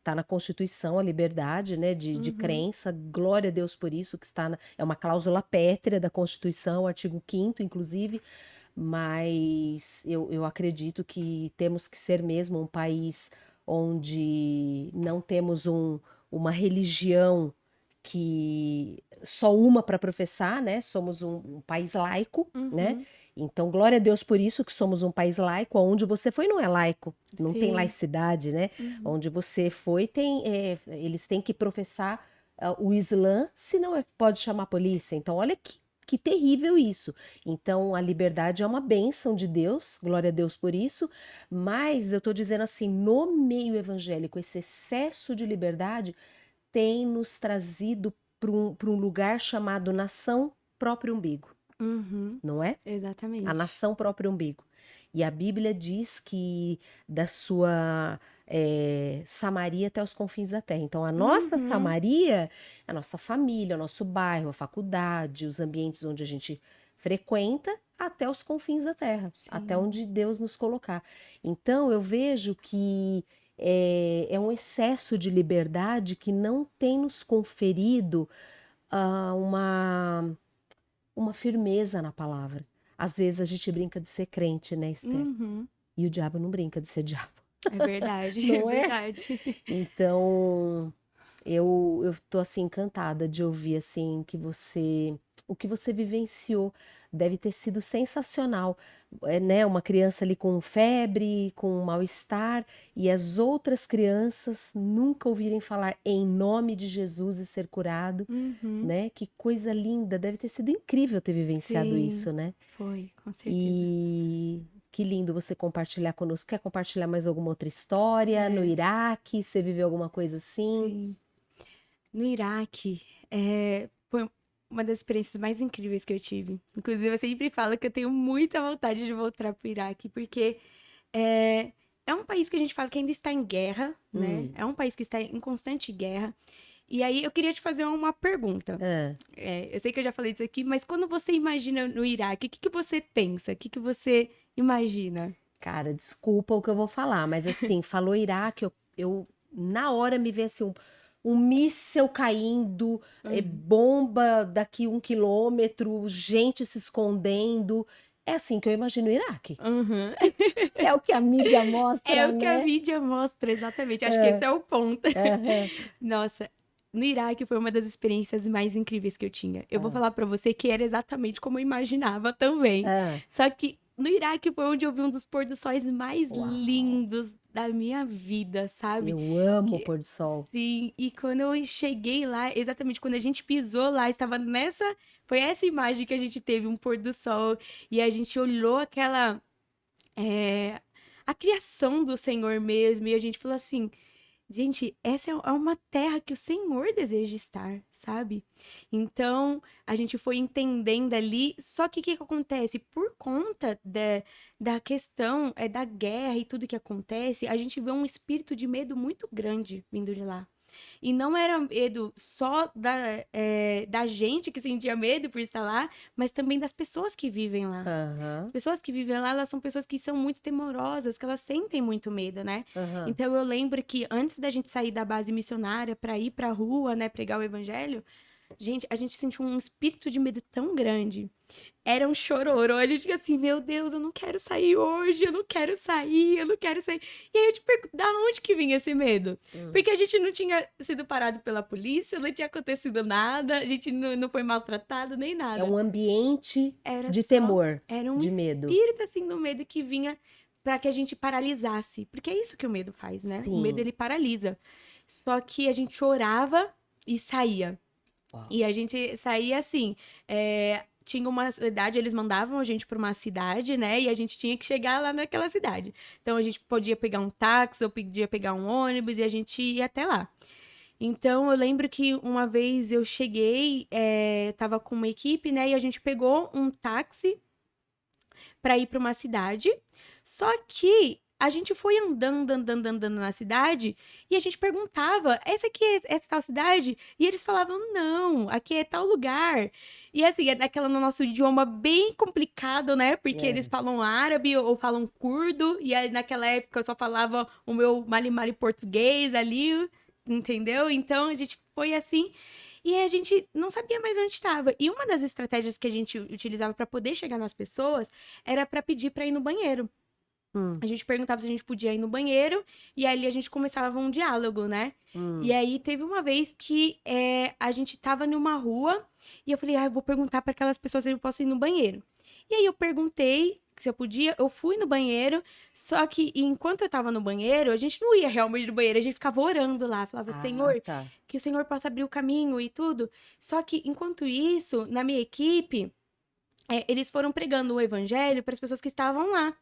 tá na Constituição, a liberdade, né? De Uhum. crença. Glória a Deus por isso, que é uma cláusula pétrea da Constituição, artigo 5º, inclusive. Mas eu acredito que temos que ser mesmo um país onde não temos uma religião que só uma para professar, né? Somos um país laico, né? Uhum. Então, glória a Deus por isso que somos um país laico. Onde você foi não é laico, não tem Sim. laicidade, né? Uhum. Onde você foi eles têm que professar o Islã, senão pode chamar a polícia. Então, olha que terrível isso. Então, a liberdade é uma bênção de Deus, glória a Deus por isso, mas eu estou dizendo assim, no meio evangélico, esse excesso de liberdade tem nos trazido para um lugar chamado nação próprio umbigo, Uhum. não é? A Exatamente. nação próprio umbigo. E a Bíblia diz que da sua Samaria até os confins da terra. Então, a nossa Uhum. Samaria é a nossa família, o nosso bairro, a faculdade, os ambientes onde a gente frequenta, até os confins da terra, até Sim. onde Deus nos colocar. Então, eu vejo que é um excesso de liberdade que não tem nos conferido ah, uma firmeza na palavra. Às vezes a gente brinca de ser crente, né, Esther? Uhum. E o diabo não brinca de ser diabo, É verdade, é não é? verdade. Então, eu tô assim encantada de ouvir assim o que você vivenciou deve ter sido sensacional, né? Uma criança ali com febre, com mal-estar e as outras crianças nunca ouvirem falar em nome de Jesus e ser curado, Uhum. né? Que coisa linda, deve ter sido incrível ter vivenciado Sim, isso, né? foi, com certeza. E que lindo você compartilhar conosco. Quer compartilhar mais alguma outra história? No É, Iraque, você viveu alguma coisa assim? sim. No Iraque, foi uma das experiências mais incríveis que eu tive. Inclusive, eu sempre falo que eu tenho muita vontade de voltar pro Iraque, porque é, é um país que a gente fala que ainda está em guerra, né? Hum. É um país que está em constante guerra. E aí, eu queria te fazer uma pergunta. Ah, Eu sei que eu já falei disso aqui, mas quando você imagina no Iraque, o que que você pensa? O que que você imagina? cara, desculpa o que eu vou falar, mas assim, falou Iraque, na hora me vem assim um míssel caindo, Uhum. bomba daqui 1 quilômetro, gente se escondendo. É assim que eu imagino o Iraque. Uhum. É o que a mídia É mostra, o que a né? mídia mostra, exatamente. Acho que esse É, é o ponto. aham, Nossa, no Iraque foi uma das experiências mais incríveis que eu tinha. Eu vou ah, falar pra você que era exatamente como eu imaginava também. ah. Só que no Iraque foi onde eu vi um dos pôr do sóis mais Uau! lindos da minha vida, sabe? Eu amo o Que pôr do sol. sim, e quando eu cheguei lá, exatamente quando a gente pisou lá, estava nessa, foi essa imagem que a gente teve um pôr do sol e a gente olhou aquela é, a criação do Senhor mesmo, e a gente falou assim, gente, essa é uma terra que o Senhor deseja estar, sabe? Então, a gente foi entendendo ali, só que o que que acontece? Por conta da questão da guerra e tudo que acontece, a gente vê um espírito de medo muito grande vindo de lá. E não era medo só da gente que sentia medo por estar lá, mas também das pessoas que vivem lá. As Aham, pessoas que vivem lá, elas são pessoas que são muito temorosas, que elas sentem muito medo, né? aham. Então eu lembro que antes da gente sair da base missionária para ir para a rua, né, pregar o evangelho, gente, a gente sentiu um espírito de medo tão grande. Era um chororô. A gente fica assim, meu Deus, eu não quero sair hoje, eu não quero sair, eu não quero sair. E aí eu te pergunto, da onde que vinha esse medo? Hum. Porque a gente não tinha sido parado pela polícia, não tinha acontecido nada, a gente não foi maltratado nem É nada. um ambiente Era de só, temor, era um de medo. espírito assim do medo que vinha para que a gente paralisasse. Porque é isso que o medo faz, né? O medo Sim. ele paralisa. Só que a gente chorava e saía. Uau. E a gente saía assim, tinha uma cidade, eles mandavam a gente para uma cidade, né? E a gente tinha que chegar lá naquela cidade. Então a gente podia pegar um táxi, ou podia pegar um ônibus e a gente ia até lá. Então eu lembro que uma vez eu cheguei, tava com uma equipe, né? E a gente pegou um táxi para ir para uma cidade. Só que a gente foi andando na cidade e a gente perguntava: essa aqui é essa tal cidade? E eles falavam: não, aqui é tal lugar. E assim, é daquela no nosso idioma bem complicado, né? Porque eles É. falam árabe ou falam curdo, e aí naquela época eu só falava o meu mali-mali português ali, entendeu? Então a gente foi assim. E a gente não sabia mais onde estava. E uma das estratégias que a gente utilizava para poder chegar nas pessoas era para pedir para ir no banheiro. Hum, A gente perguntava se a gente podia ir no banheiro e ali a gente começava um diálogo, né? E hum. aí teve uma vez que a gente tava numa rua e eu falei, eu vou perguntar para aquelas pessoas se eu posso ir no banheiro. E aí eu perguntei se eu podia, eu fui no banheiro, só que enquanto eu tava no banheiro, a gente não ia realmente no banheiro, a gente ficava orando lá, falava, Ah, Senhor, tá. que o Senhor possa abrir o caminho e tudo. Só que enquanto isso, na minha equipe, eles foram pregando o evangelho para as pessoas que estavam lá.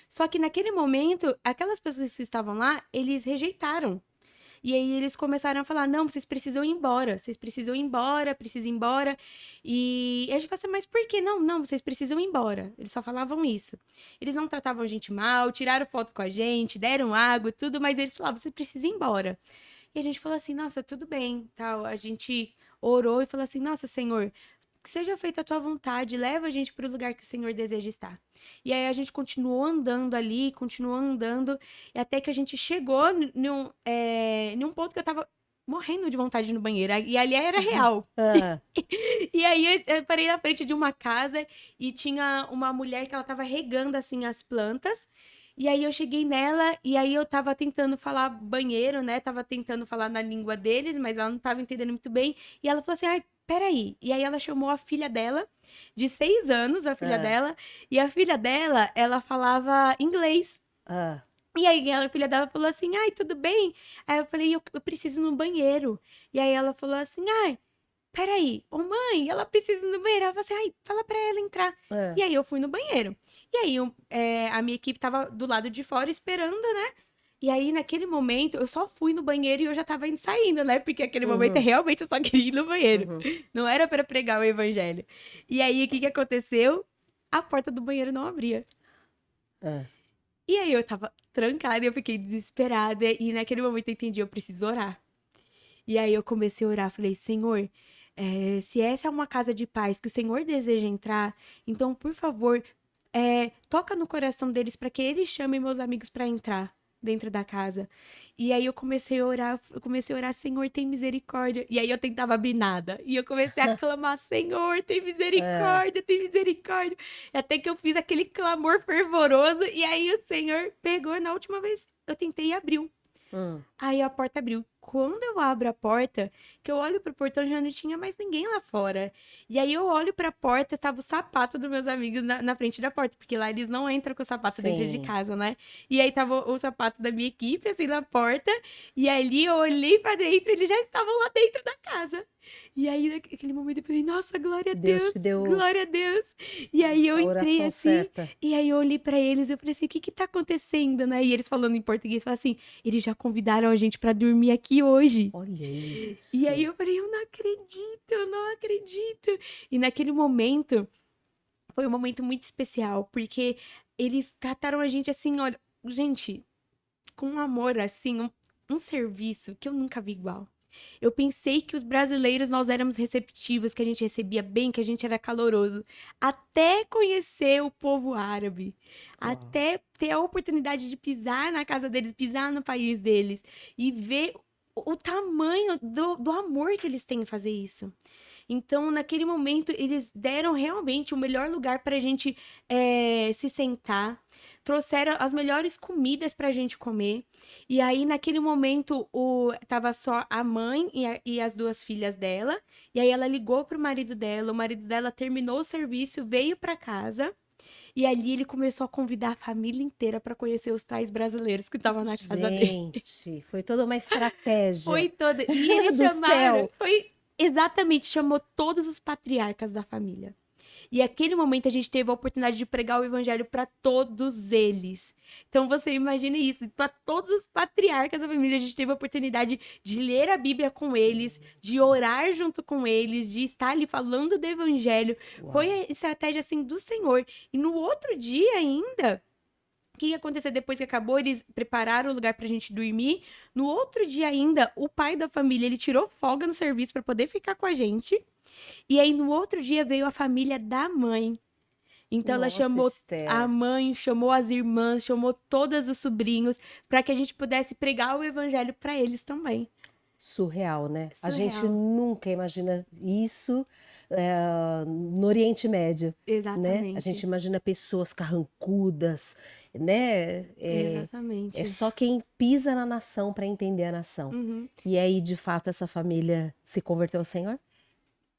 Só que naquele momento, aquelas pessoas que estavam lá, eles rejeitaram. E aí eles começaram a falar: não, vocês precisam ir embora, vocês precisam ir embora, precisam ir embora. E a gente falou assim: mas por que? Não, não, vocês precisam ir embora. Eles só falavam isso. Eles não tratavam a gente mal, tiraram foto com a gente, deram água e tudo, mas eles falavam: você precisa ir embora. E a gente falou assim: nossa, tudo bem, tal. A gente orou e falou assim: nossa, Senhor, que seja feita a tua vontade, leva a gente para o lugar que o Senhor deseja estar. E aí a gente continuou andando ali, continuou andando, e até que a gente chegou num ponto que eu tava morrendo de vontade de ir no banheiro, e ali era real. Ah, E aí eu parei na frente de uma casa e tinha uma mulher que ela tava regando assim as plantas. E aí eu cheguei nela e aí eu tava tentando falar banheiro, né? Tava tentando falar na língua deles, mas ela não tava entendendo muito bem. E ela falou assim: ai, peraí. E aí ela chamou a filha dela, de 6 anos, a filha ah, dela, e a filha dela, ela falava inglês. ah. E aí a filha dela falou assim: ai, tudo bem? Aí eu falei: eu preciso ir no banheiro. E aí ela falou assim: ai, peraí, ô mãe, ela precisa ir no banheiro. Ela falou assim: ai, fala pra ela entrar. É. E aí eu fui no banheiro. E aí a minha equipe tava do lado de fora esperando, né? E aí, naquele momento, eu só fui no banheiro e eu já tava indo saindo, né? Porque aquele momento Uhum, realmente eu só queria ir no banheiro. uhum. Não era pra pregar o evangelho. E aí, o que que aconteceu? A porta do banheiro não abria. Ah, E aí eu tava trancada e eu fiquei desesperada. E naquele momento eu entendi, eu preciso orar. E aí eu comecei a orar, falei, Senhor, se essa é uma casa de paz que o Senhor deseja entrar, então, por favor, toca no coração deles para que eles chamem meus amigos para entrar dentro da casa. E aí eu comecei a orar, Senhor, tem misericórdia. E aí eu tentava abrir nada. E eu comecei a clamar, Senhor, tem é. misericórdia, tem misericórdia. Até que eu fiz aquele clamor fervoroso. E aí o Senhor pegou, na última vez eu tentei e abriu. Hum. Aí a porta abriu. Quando eu abro a porta, que eu olho pro portão, já não tinha mais ninguém lá fora. E aí eu olho pra porta, tava o sapato dos meus amigos na frente da porta, porque lá eles não entram com o sapato dentro de Sim. casa, né? E aí tava o sapato da minha equipe, assim, na porta. E ali eu olhei pra dentro, eles já estavam lá dentro da casa. E aí, naquele momento, eu falei, nossa, glória a Deus Deus, te deu glória a Deus. E aí eu a entrei oração assim, certa. e aí eu olhei pra eles, eu falei assim, o que que tá acontecendo, né? E eles falando em português, falaram assim, eles já convidaram a gente pra dormir aqui hoje. Olha E aí isso. eu falei, eu não acredito, eu não acredito. E naquele momento, foi um momento muito especial, porque eles trataram a gente assim, olha, gente, com um amor assim, um serviço que eu nunca vi igual. Eu pensei que os brasileiros nós éramos receptivos, que a gente recebia bem, que a gente era caloroso, até conhecer o povo árabe, Uau. até ter a oportunidade de pisar na casa deles, pisar no país deles e ver o tamanho do amor que eles têm em fazer isso. Então, naquele momento, eles deram realmente o melhor lugar para a gente se sentar, trouxeram as melhores comidas para a gente comer. E aí, naquele momento, tava só a mãe e as duas filhas dela. E aí, ela ligou pro marido dela. O marido dela terminou o serviço, veio para casa. E ali ele começou a convidar a família inteira para conhecer os tais brasileiros que estavam na casa dele. Gente, foi toda uma estratégia Foi toda. E eles do chamaram. céu. Foi Exatamente, chamou todos os patriarcas da família. E aquele momento a gente teve a oportunidade de pregar o evangelho para todos eles. Então você imagina isso, para todos os patriarcas da família, a gente teve a oportunidade de ler a Bíblia com eles, de orar junto com eles, de estar ali falando do evangelho. Uau. Foi a estratégia assim do Senhor. E no outro dia ainda, o que ia acontecer depois que acabou? Eles prepararam o lugar pra gente dormir. No outro dia ainda, o pai da família, ele tirou folga no serviço para poder ficar com a gente. E aí, no outro dia, veio a família da mãe. Então, ela Nossa, chamou Esther. a mãe, chamou as irmãs, chamou todos os sobrinhos, para que a gente pudesse pregar o evangelho para eles também. Surreal, né? A Surreal. gente nunca imagina isso no Oriente Médio, né? Exatamente. A gente imagina pessoas carrancudas, né? Exatamente. É só quem pisa na nação para entender a nação. Uhum. E aí, de fato, essa família se converteu ao Senhor?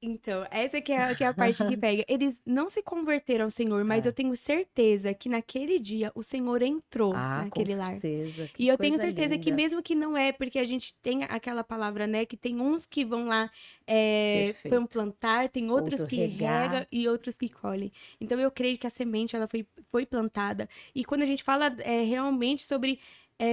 Então, essa que é a parte que pega. Eles não se converteram ao Senhor, mas eu tenho certeza que naquele dia o Senhor entrou Ah, com naquele lar. certeza. Que E eu tenho coisa certeza que linda. mesmo que não é, porque a gente tem aquela palavra, né, que tem uns que vão lá Perfeito. vão plantar, tem outros Outro que regar. regam e outros que colhem. Então eu creio que a semente ela foi plantada. E quando a gente fala realmente sobre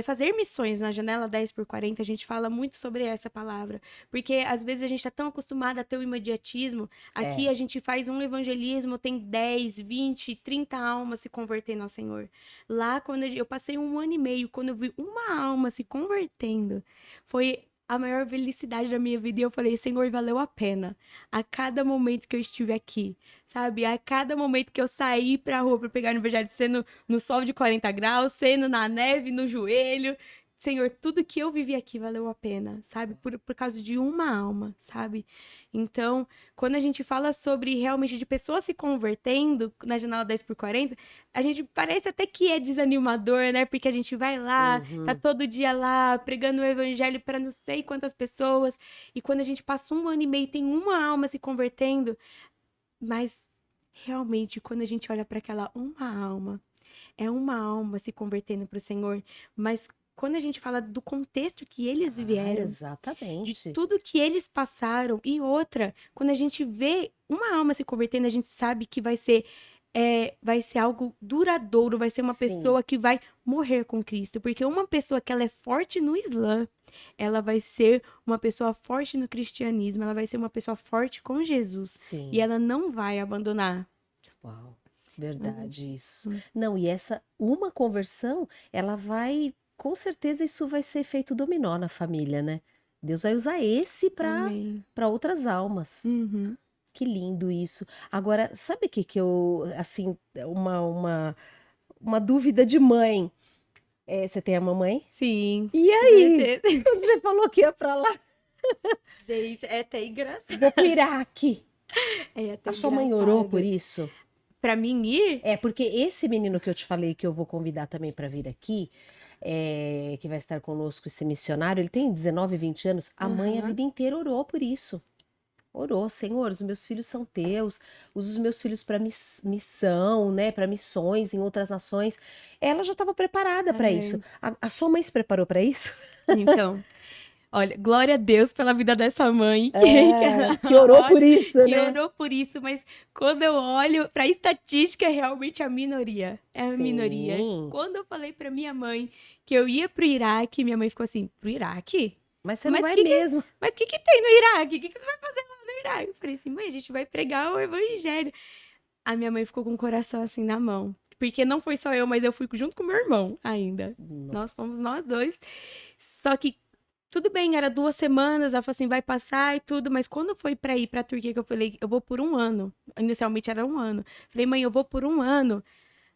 fazer missões na janela 10x40, a gente fala muito sobre essa palavra. Porque às vezes a gente está tão acostumado a ter o imediatismo. Aqui a gente faz um evangelismo, tem 10, 20, 30 almas se convertendo ao Senhor. Lá, quando eu passei 1 ano e meio, quando eu vi uma alma se convertendo, foi a maior felicidade da minha vida. E eu falei, Senhor, valeu a pena. A cada momento que eu estive aqui, sabe? A cada momento que eu saí pra rua pra pegar o evangelho, sendo no sol de 40 graus, sendo na neve, no joelho. Senhor, tudo que eu vivi aqui valeu a pena, sabe? Por causa de uma alma, sabe? Então, quando a gente fala sobre realmente de pessoas se convertendo na janela 10x40, a gente parece até que é desanimador, né? Porque a gente vai lá, tá todo dia lá, pregando o evangelho para não sei quantas pessoas, e quando a gente passa 1 ano e meio, tem uma alma se convertendo, mas realmente, quando a gente olha para aquela uma alma, é uma alma se convertendo para o Senhor, mas quando a gente fala do contexto que eles vieram, de Exatamente. tudo que eles passaram, e outra, quando a gente vê uma alma se convertendo, a gente sabe que vai ser algo duradouro, vai ser uma Sim. pessoa que vai morrer com Cristo, porque uma pessoa que ela é forte no Islã, ela vai ser uma pessoa forte no cristianismo, ela vai ser uma pessoa forte com Jesus, Sim. e ela não vai abandonar. Uau, verdade isso. Não, e essa uma conversão, ela vai, com certeza isso vai ser efeito dominó na família, né? Deus vai usar esse Amém. para outras almas. Uhum. Que lindo isso. Agora, sabe o que eu, assim, uma dúvida de mãe. Você tem a mamãe? Sim. E com aí? certeza. Quando você falou que ia pra lá, Gente, é até engraçado. vou pro Iraque. É até A sua mãe orou engraçado. por isso? Pra mim ir? É, porque esse menino que eu te falei que eu vou convidar também para vir aqui, que vai estar conosco, esse missionário, ele tem 19, 20 anos. A mãe a Aham. vida inteira orou por isso. Orou, Senhor, os meus filhos são teus, usa os meus filhos para missão, né, para missões em outras nações. Ela já estava preparada para Amém. isso. A sua mãe se preparou para isso? Então, olha, glória a Deus pela vida dessa mãe Que orou por isso, que né? orou por isso, mas quando eu olho pra estatística, é realmente a minoria. É a minoria. Sim. Quando eu falei pra minha mãe que eu ia pro Iraque, minha mãe ficou assim, pro Iraque? Mas você não Mas vai que mesmo. Mas o que tem no Iraque? O que você vai fazer lá no Iraque? Eu falei assim, mãe, a gente vai pregar o evangelho. A minha mãe ficou com o coração assim na mão. Porque não foi só eu, mas eu fui junto com meu irmão ainda. Nós fomos nós dois. Só que tudo bem, era 2 semanas, ela falou assim, vai passar e tudo, mas quando foi pra ir pra Turquia, que eu falei, eu vou por 1 ano. Inicialmente era 1 ano. Falei, mãe, eu vou por 1 ano.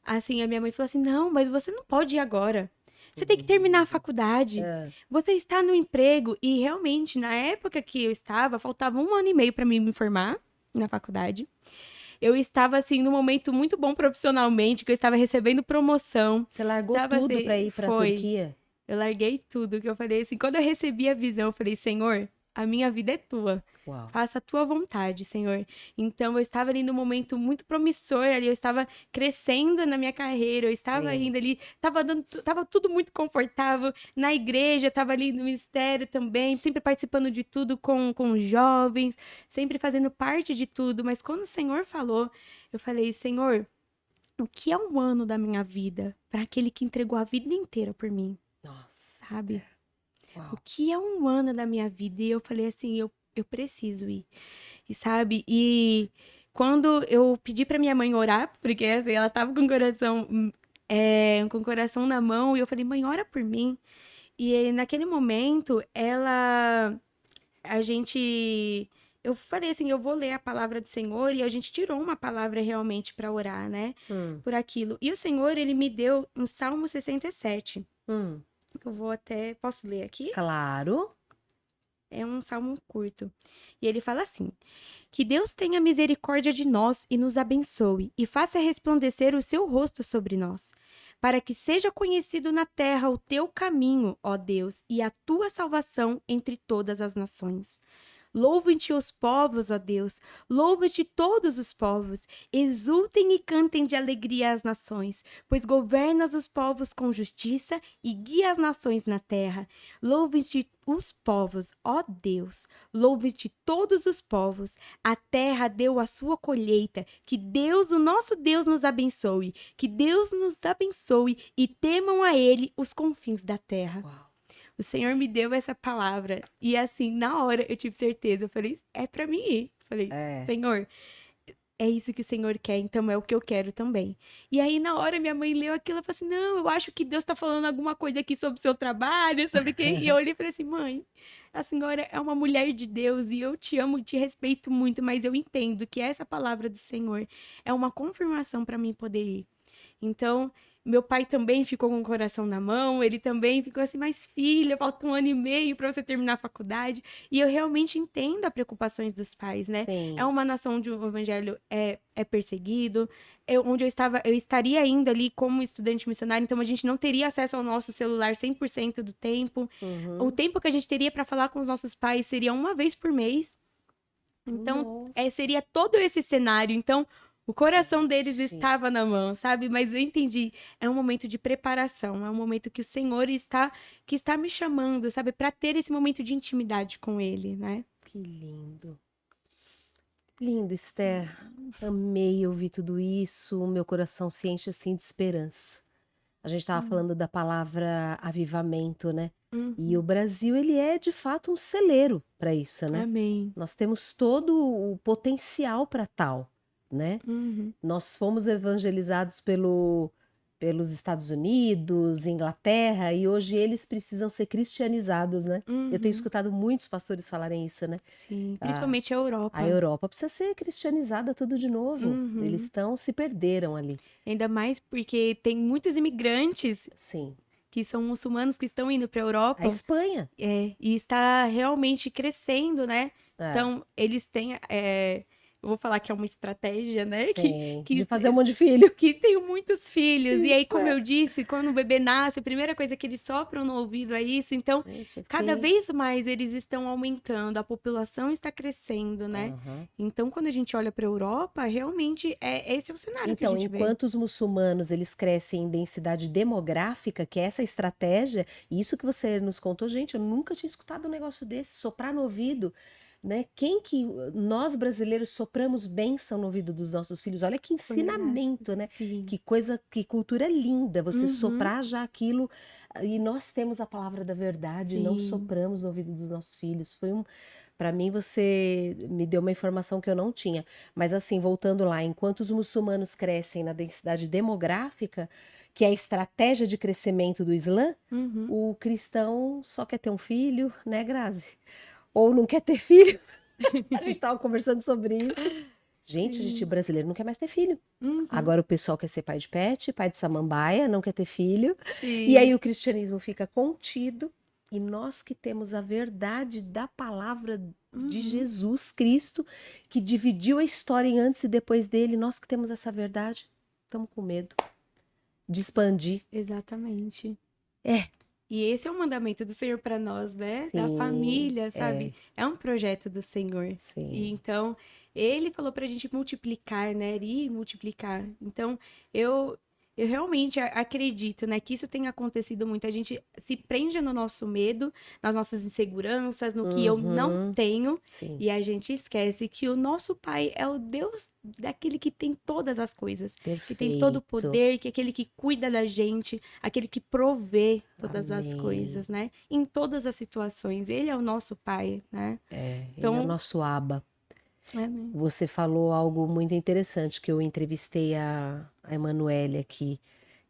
Assim, a minha mãe falou assim, não, mas você não pode ir agora. Você tem que terminar a faculdade. Você está no emprego. E realmente, na época que eu estava, faltava 1 ano e meio pra mim me formar na faculdade. Eu estava, assim, num momento muito bom profissionalmente, que eu estava recebendo promoção. Você largou Estava tudo assim, para ir para a foi. Turquia? Eu larguei tudo, que eu falei assim, quando eu recebi a visão, eu falei, Senhor, a minha vida é tua. Uau. Faça a tua vontade, Senhor. Então, eu estava ali num momento muito promissor ali, eu estava crescendo na minha carreira, eu estava Sim. indo ali, tava tudo muito confortável na igreja, estava ali no ministério também, sempre participando de tudo com jovens, sempre fazendo parte de tudo. Mas quando o Senhor falou, eu falei, Senhor, o que é um ano da minha vida para aquele que entregou a vida inteira por mim, Nossa, sabe? Esther. O Uau. que é um ano da minha vida? E eu falei assim, eu preciso ir. E sabe? E quando eu pedi pra minha mãe orar, porque assim, ela tava com o coração na mão, e eu falei, mãe, ora por mim. E aí, naquele momento, a gente, eu falei assim, eu vou ler a palavra do Senhor, e a gente tirou uma palavra realmente pra orar, né? Por aquilo. E o Senhor, ele me deu em Salmo 67. Eu vou até, posso ler aqui? Claro. É um salmo curto. E ele fala assim: Que Deus tenha misericórdia de nós e nos abençoe, e faça resplandecer o seu rosto sobre nós, para que seja conhecido na terra o teu caminho, ó Deus, e a tua salvação entre todas as nações. Louvem-te os povos, ó Deus, louvem-te todos os povos, exultem e cantem de alegria as nações, pois governas os povos com justiça e guia as nações na terra. Louvem-te os povos, ó Deus, louvem-te todos os povos, a terra deu a sua colheita, que Deus, o nosso Deus, nos abençoe, que Deus nos abençoe e temam a Ele os confins da terra. Uau. O Senhor me deu essa palavra. E assim, na hora eu tive certeza. Eu falei, é pra mim ir. Falei, Senhor, é isso que o Senhor quer, então é o que eu quero também. E aí, na hora, minha mãe leu aquilo e falou assim: não, eu acho que Deus tá falando alguma coisa aqui sobre o seu trabalho, sobre quem. E eu olhei e falei assim: mãe, a senhora é uma mulher de Deus e eu te amo e te respeito muito, mas eu entendo que essa palavra do Senhor é uma confirmação pra mim poder ir. Então, meu pai também ficou com o coração na mão, ele também ficou assim, mas filha, falta 1 ano e meio para você terminar a faculdade. E eu realmente entendo as preocupações dos pais, né? Sim. É uma nação onde o evangelho é perseguido, onde eu estaria indo ali como estudante missionário, então a gente não teria acesso ao nosso celular 100% do tempo. O tempo que a gente teria para falar com os nossos pais seria uma vez por mês. Então, seria todo esse cenário. Então, o coração deles estava na mão, sabe? Mas eu entendi. É um momento de preparação. É um momento que o Senhor está me chamando, sabe? Para ter esse momento de intimidade com Ele, né? Que lindo. Lindo, Esther. Amei ouvir tudo isso. Meu coração se enche assim de esperança. A gente estava falando da palavra avivamento, né? E o Brasil, ele é de fato um celeiro para isso, né? Amém. Nós temos todo o potencial para tal, né? Nós fomos evangelizados pelos Estados Unidos, Inglaterra, e hoje eles precisam ser cristianizados, né? Eu tenho escutado muitos pastores falarem isso, né? Sim, principalmente a Europa. A Europa precisa ser cristianizada tudo de novo. Eles se perderam ali. Ainda mais porque tem muitos imigrantes Sim. que são muçulmanos que estão indo para a Europa. A Espanha. E está realmente crescendo, né? Então, eles têm... eu vou falar que é uma estratégia, né? Sim, de fazer um monte de filho. Que tem muitos filhos. Isso, e aí, como eu disse, quando o bebê nasce, a primeira coisa que eles sopram no ouvido é isso. Então, Gente, cada vez mais eles estão aumentando, a população está crescendo, né? Então, quando a gente olha para a Europa, realmente esse é o cenário que a gente vê. Então, enquanto os muçulmanos eles crescem em densidade demográfica, que é essa estratégia, e isso que você nos contou, gente, eu nunca tinha escutado um negócio desse, soprar no ouvido. Né? Quem que nós brasileiros sopramos bênção no ouvido dos nossos filhos? Olha que ensinamento, né? Sim. Que coisa, que cultura linda, você soprar já aquilo, e nós temos a palavra da verdade, não sopramos no ouvido dos nossos filhos. Para mim, você me deu uma informação que eu não tinha. Mas assim, voltando lá, enquanto os muçulmanos crescem na densidade demográfica, que é a estratégia de crescimento do Islã, o cristão só quer ter um filho, né, Grazi? Ou não quer ter filho. A gente estava conversando sobre isso. Gente, a gente brasileiro não quer mais ter filho. Agora o pessoal quer ser pai de pet, pai de samambaia, não quer ter filho. E aí o cristianismo fica contido. E nós que temos a verdade da palavra de Jesus Cristo, que dividiu a história em antes e depois dele, nós que temos essa verdade, estamos com medo de expandir. Exatamente. E esse é o mandamento do Senhor para nós, né? Da Sim, família, sabe? É um projeto do Senhor. E sim. então, ele falou pra gente multiplicar, né? Ir e multiplicar. Então, eu eu realmente acredito, né, que isso tem acontecido muito. A gente se prende no nosso medo, nas nossas inseguranças, no que eu não Uhum, tenho, sim, e a gente esquece que o nosso Pai é o Deus daquele que tem todas as coisas, que tem todo o perfeito. poder, que é aquele que cuida da gente, aquele que provê todas as Amém. coisas, né? Em todas as situações. Ele é o nosso Pai, né? Ele é o Então, nosso Abba. amém. Você falou algo muito interessante, que eu entrevistei a Emanuele aqui,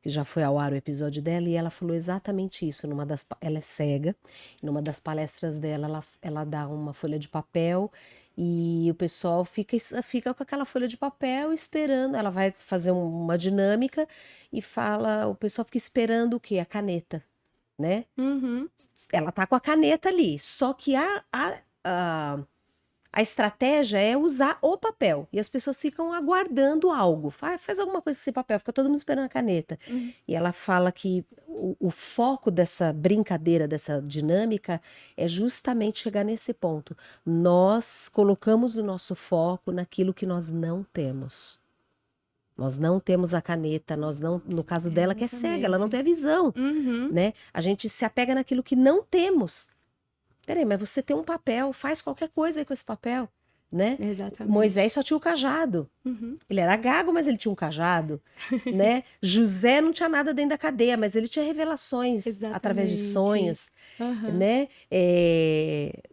que já foi ao ar o episódio dela, e ela falou exatamente isso. Ela é cega, e numa das palestras dela, ela dá uma folha de papel e o pessoal fica com aquela folha de papel esperando. Ela vai fazer uma dinâmica e fala, o pessoal fica esperando o quê? A caneta, né? Uhum, Ela tá com a caneta ali, só que a estratégia é usar o papel. E as pessoas ficam aguardando algo. Faz alguma coisa com esse papel, fica todo mundo esperando a caneta. uhum. E ela fala que o foco dessa brincadeira, dessa dinâmica, é justamente chegar nesse ponto. Nós colocamos o nosso foco naquilo que nós não temos. Nós não temos a caneta, nós não, no caso dela que é cega, ela não Exatamente. tem a visão, Uhum, né? A gente se apega naquilo que não temos. Peraí, mas você tem um papel, faz qualquer coisa aí com esse papel, né? exatamente. Moisés só tinha o cajado. Uhum, Ele era gago, mas ele tinha um cajado, né? José não tinha nada dentro da cadeia, mas ele tinha revelações através de exatamente. sonhos, Aham. né?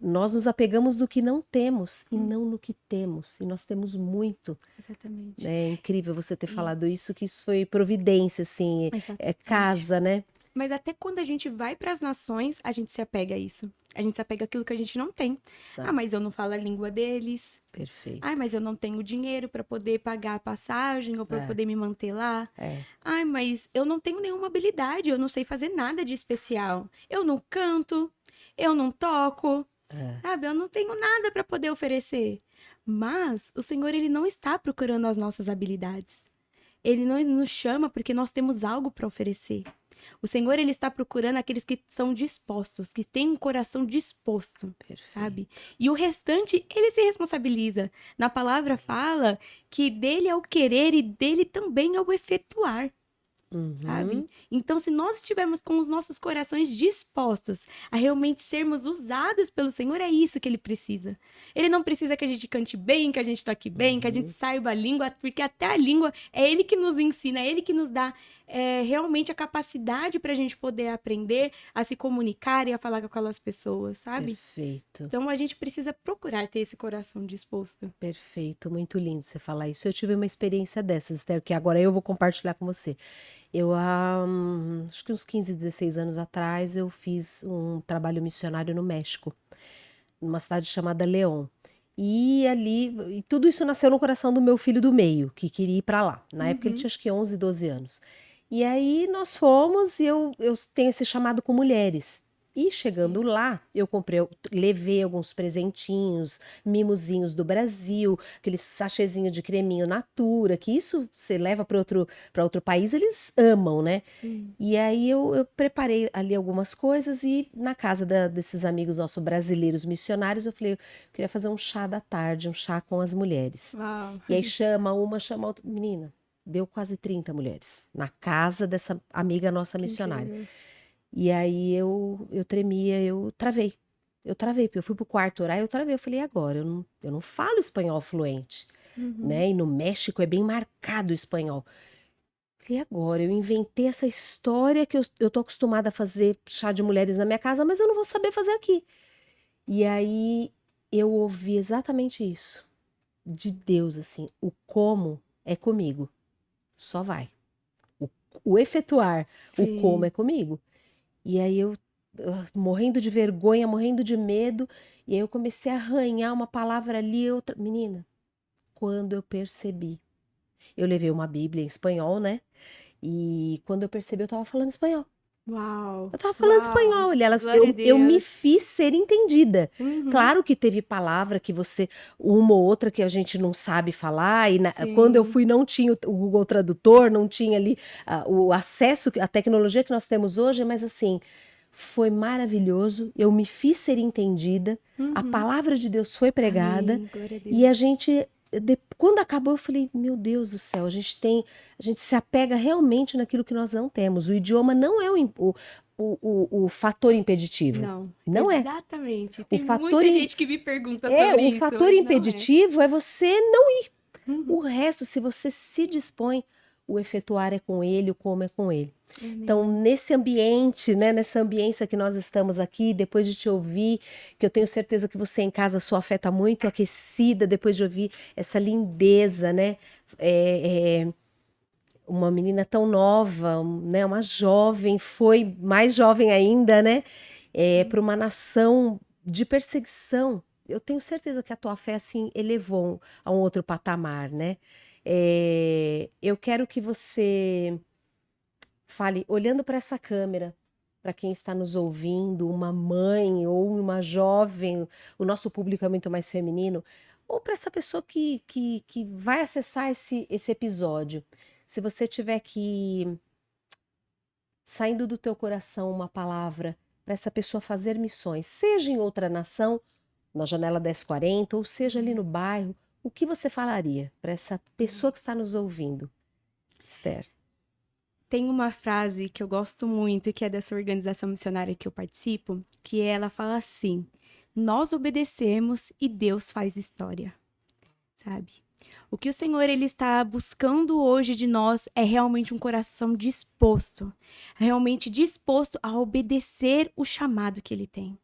Nós nos apegamos no que não temos e não no que temos. E nós temos muito, Exatamente. né? É incrível você ter E- falado isso, que isso foi providência, assim, é exatamente. casa, né? Mas até quando a gente vai para as nações, a gente se apega a isso. A gente se apega àquilo que a gente não tem. Ah, Ah, mas eu não falo a língua deles. Ah, perfeito. mas eu não tenho dinheiro para poder pagar a passagem ou para É, poder me manter lá. é, Ai, mas eu não tenho nenhuma habilidade, eu não sei fazer nada de especial. Eu não canto, eu não toco, é. sabe? Eu não tenho nada para poder oferecer. Mas o Senhor, ele não está procurando as nossas habilidades. Ele não nos chama porque nós temos algo para oferecer. O Senhor, ele está procurando aqueles que são dispostos, que têm um coração disposto, sabe? Perfeito. E o restante, ele se responsabiliza. Na palavra fala que dele é o querer e dele também é o efetuar, sabe? Uhum. Então, se nós estivermos com os nossos corações dispostos a realmente sermos usados pelo Senhor, é isso que ele precisa. Ele não precisa que a gente cante bem, que a gente toque bem, que a gente Uhum. saiba a língua, porque até a língua é ele que nos ensina, é ele que nos dá realmente a capacidade para a gente poder aprender a se comunicar e a falar com aquelas pessoas, sabe? Perfeito, Então, a gente precisa procurar ter esse coração disposto. perfeito, muito lindo você falar isso. Eu tive uma experiência dessas, Esther, que agora eu vou compartilhar com você. Acho que uns 15, 16 anos atrás, eu fiz um trabalho missionário no México, numa cidade chamada León. E ali, e tudo isso nasceu no coração do meu filho do meio, que queria ir para lá. Na época ele tinha Uhum, acho que 11, 12 anos. E aí nós fomos e eu tenho esse chamado com mulheres. E chegando sim. lá, levei alguns presentinhos, mimozinhos do Brasil, aqueles sachêzinho de creminho Natura, que isso você leva para outro país, eles amam, né? Sim. E aí eu preparei ali algumas coisas e na casa desses amigos nossos brasileiros missionários, eu falei, eu queria fazer um chá da tarde, um chá com as mulheres. Uau. E aí chama uma, chama outra. Menina, deu quase 30 mulheres na casa dessa amiga nossa Que missionária. incrível. E aí eu tremia, eu travei. Eu travei, porque eu fui pro quarto orar e eu travei. Eu falei, e agora? Eu não falo espanhol fluente, Uhum. né? E no México é bem marcado o espanhol. Falei, e agora? Eu inventei essa história que eu tô acostumada a fazer chá de mulheres na minha casa, mas eu não vou saber fazer aqui. E aí eu ouvi exatamente isso, de Deus, assim, o como é comigo, só vai. O, o efetuar, o como é Sim. comigo. E aí eu morrendo de vergonha, morrendo de medo, e aí eu comecei a arranhar uma palavra ali, outra. Menina, quando eu percebi, eu levei uma Bíblia em espanhol, né? E quando eu percebi, eu tava falando espanhol. Uau, Eu tava falando uau, espanhol, glória a eu me Deus. fiz ser entendida. Uhum, Claro que teve palavra que uma ou outra que a gente não sabe falar, e quando eu sim, fui não tinha o Google Tradutor, não tinha ali o acesso, a tecnologia que nós temos hoje, mas assim, foi maravilhoso, eu me fiz ser entendida, a Uhum. palavra de Deus foi pregada, Amém. Glória a e a Deus. gente, quando acabou, eu falei, meu Deus do céu, a gente se apega realmente naquilo que nós não temos. O idioma não é o fator impeditivo. Não, Não é. exatamente. O Tem fator, muita gente que me pergunta sobre o isso, fator mas não é. impeditivo é você não. O Uhum. resto, se você se dispõe, o efetuar é com ele, o como é com ele. Então, Amém. nesse ambiente, né, nessa ambiência que nós estamos aqui, depois de te ouvir, que eu tenho certeza que você em casa, sua fé está muito aquecida, depois de ouvir essa lindeza, né? Uma menina tão nova, né? Uma jovem, foi mais jovem ainda, né? Para uma nação de perseguição. Eu tenho certeza que a tua fé assim elevou a um outro patamar, né? Eu quero que você fale, olhando para essa câmera, para quem está nos ouvindo, uma mãe ou uma jovem, o nosso público é muito mais feminino, ou para essa pessoa que vai acessar esse episódio. Se você tiver que, saindo do teu coração, uma palavra para essa pessoa fazer missões, seja em outra nação, na janela 1040, ou seja ali no bairro, o que você falaria para essa pessoa que está nos ouvindo, Esther? Tem uma frase que eu gosto muito, que é dessa organização missionária que eu participo, que ela fala assim: nós obedecemos e Deus faz história, sabe? O que o Senhor ele está buscando hoje de nós é realmente um coração disposto, realmente disposto a obedecer o chamado que ele tem.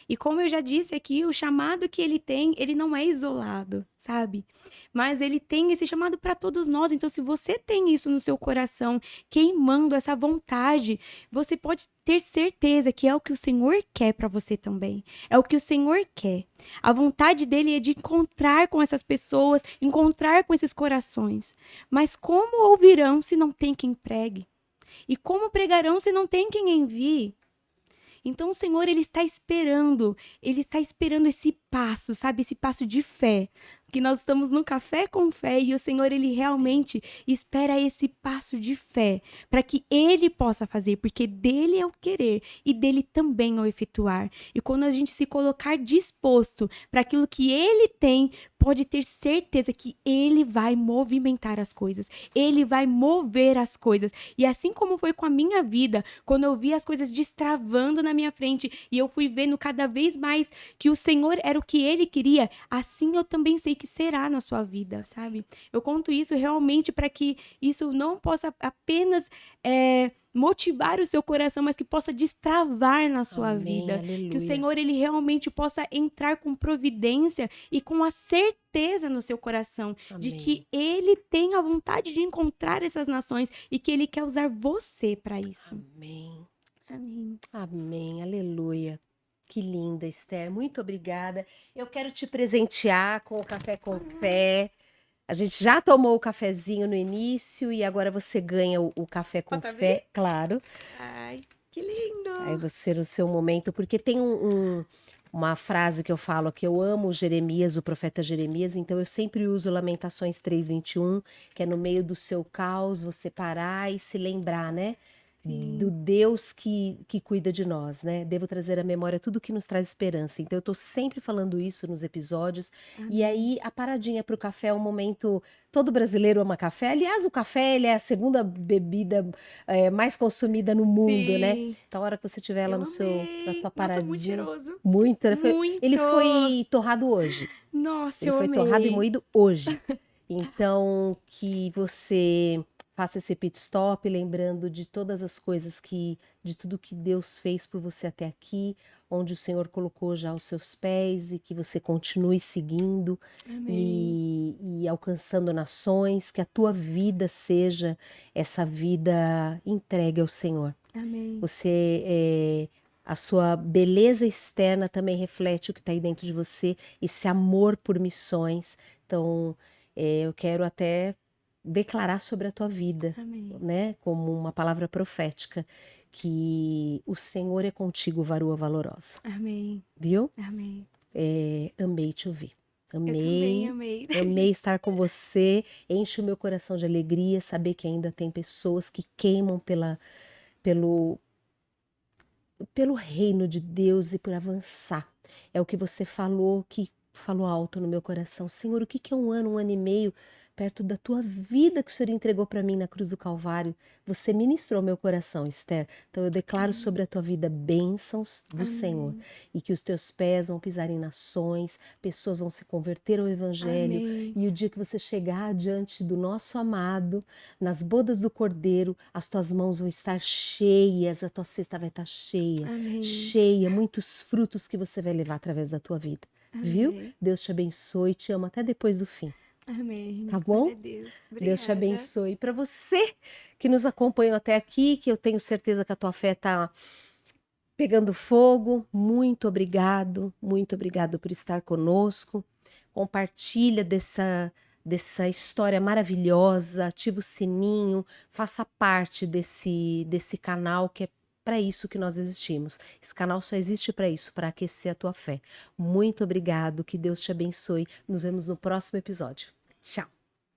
E como eu já disse aqui, o chamado que ele tem, ele não é isolado, sabe? Mas ele tem esse chamado para todos nós. Então, se você tem isso no seu coração, queimando essa vontade, você pode ter certeza que é o que o Senhor quer para você também. É o que o Senhor quer. A vontade dele é de encontrar com essas pessoas, encontrar com esses corações. Mas como ouvirão se não tem quem pregue? E como pregarão se não tem quem envie? Então o Senhor, ele está esperando esse passo, sabe? Esse passo de fé. Que nós estamos no café com fé e o Senhor, ele realmente espera esse passo de fé para que ele possa fazer, porque dele é o querer e dele também é o efetuar. E quando a gente se colocar disposto para aquilo que ele tem, pode ter certeza que ele vai movimentar as coisas, ele vai mover as coisas. E assim como foi com a minha vida, quando eu vi as coisas destravando na minha frente e eu fui vendo cada vez mais que o Senhor era o que ele queria, assim eu também sei que será na sua vida, sabe? Eu conto isso realmente para que isso não possa apenas motivar o seu coração, mas que possa destravar na sua Amém, vida. Que o aleluia. Senhor, ele realmente possa entrar com providência e com a certeza no seu coração de Amém. que ele tem a vontade de encontrar essas nações e que ele quer usar você para isso. Amém. Amém. Amém, aleluia. Que linda, Esther. Muito obrigada. Eu quero te presentear com o café com fé. A gente já tomou o cafezinho no início e agora você ganha o café com Posso abrir? fé, claro. Ai, que lindo! Aí você no seu momento, porque tem uma frase que eu falo que eu amo Jeremias, o profeta Jeremias, então eu sempre uso Lamentações 3:21, que é no meio do seu caos você parar e se lembrar, né? Do Sim. Deus que cuida de nós, né? Devo trazer à memória tudo que nos traz esperança. Então eu tô sempre falando isso nos episódios. E Amém. aí a paradinha pro café é um momento. Todo brasileiro ama café. Aliás, o café ele é a segunda bebida mais consumida no mundo, né? Sim, Então, a hora que você tiver lá eu no na amei. sua Nossa, muito paradinha, cheiroso. muito, né? Ele Muito! foi torrado hoje. Nossa, Ele eu foi torrado e amei. moído hoje. Então, que você faça esse pit stop, lembrando de todas as coisas de tudo que Deus fez por você até aqui, onde o Senhor colocou já os seus pés e que você continue seguindo Amém. e alcançando nações, que a tua vida seja essa vida entregue ao Senhor. Amém. A sua beleza externa também reflete o que está aí dentro de você, esse amor por missões. Então, eu quero até declarar sobre a tua vida, Amém. né, como uma palavra profética, que o Senhor é contigo, varoa valorosa, Amém. viu? Amém. Amei te ouvir. Eu também Amei, amei. amei estar com você. Enche o meu coração de alegria saber que ainda tem pessoas que queimam pelo pelo reino de Deus e por avançar. É o que você falou, que falou alto no meu coração. Senhor, o que que é um ano e meio perto da tua vida que o Senhor entregou para mim na cruz do Calvário? Você ministrou meu coração, Esther. Então eu declaro sobre a tua vida bênçãos do Senhor Amém. e que os teus pés vão pisar em nações, pessoas vão se converter ao Evangelho Amém. e o dia que você chegar diante do nosso amado, nas bodas do Cordeiro, as tuas mãos vão estar cheias, a tua cesta vai estar cheia, Amém. cheia, muitos frutos que você vai levar através da tua vida. Viu? Amém. Deus te abençoe, te amo até depois do fim, Amém. tá Glória bom? a Deus. Deus te Obrigada. abençoe. Para você que nos acompanhou até aqui, que eu tenho certeza que a tua fé está pegando fogo, muito obrigado por estar conosco. Compartilha dessa história maravilhosa, ativa o sininho, faça parte desse canal que é para isso que nós existimos. Esse canal só existe para isso, para aquecer a tua fé. Muito obrigado, que Deus te abençoe. Nos vemos no próximo episódio. Tchau!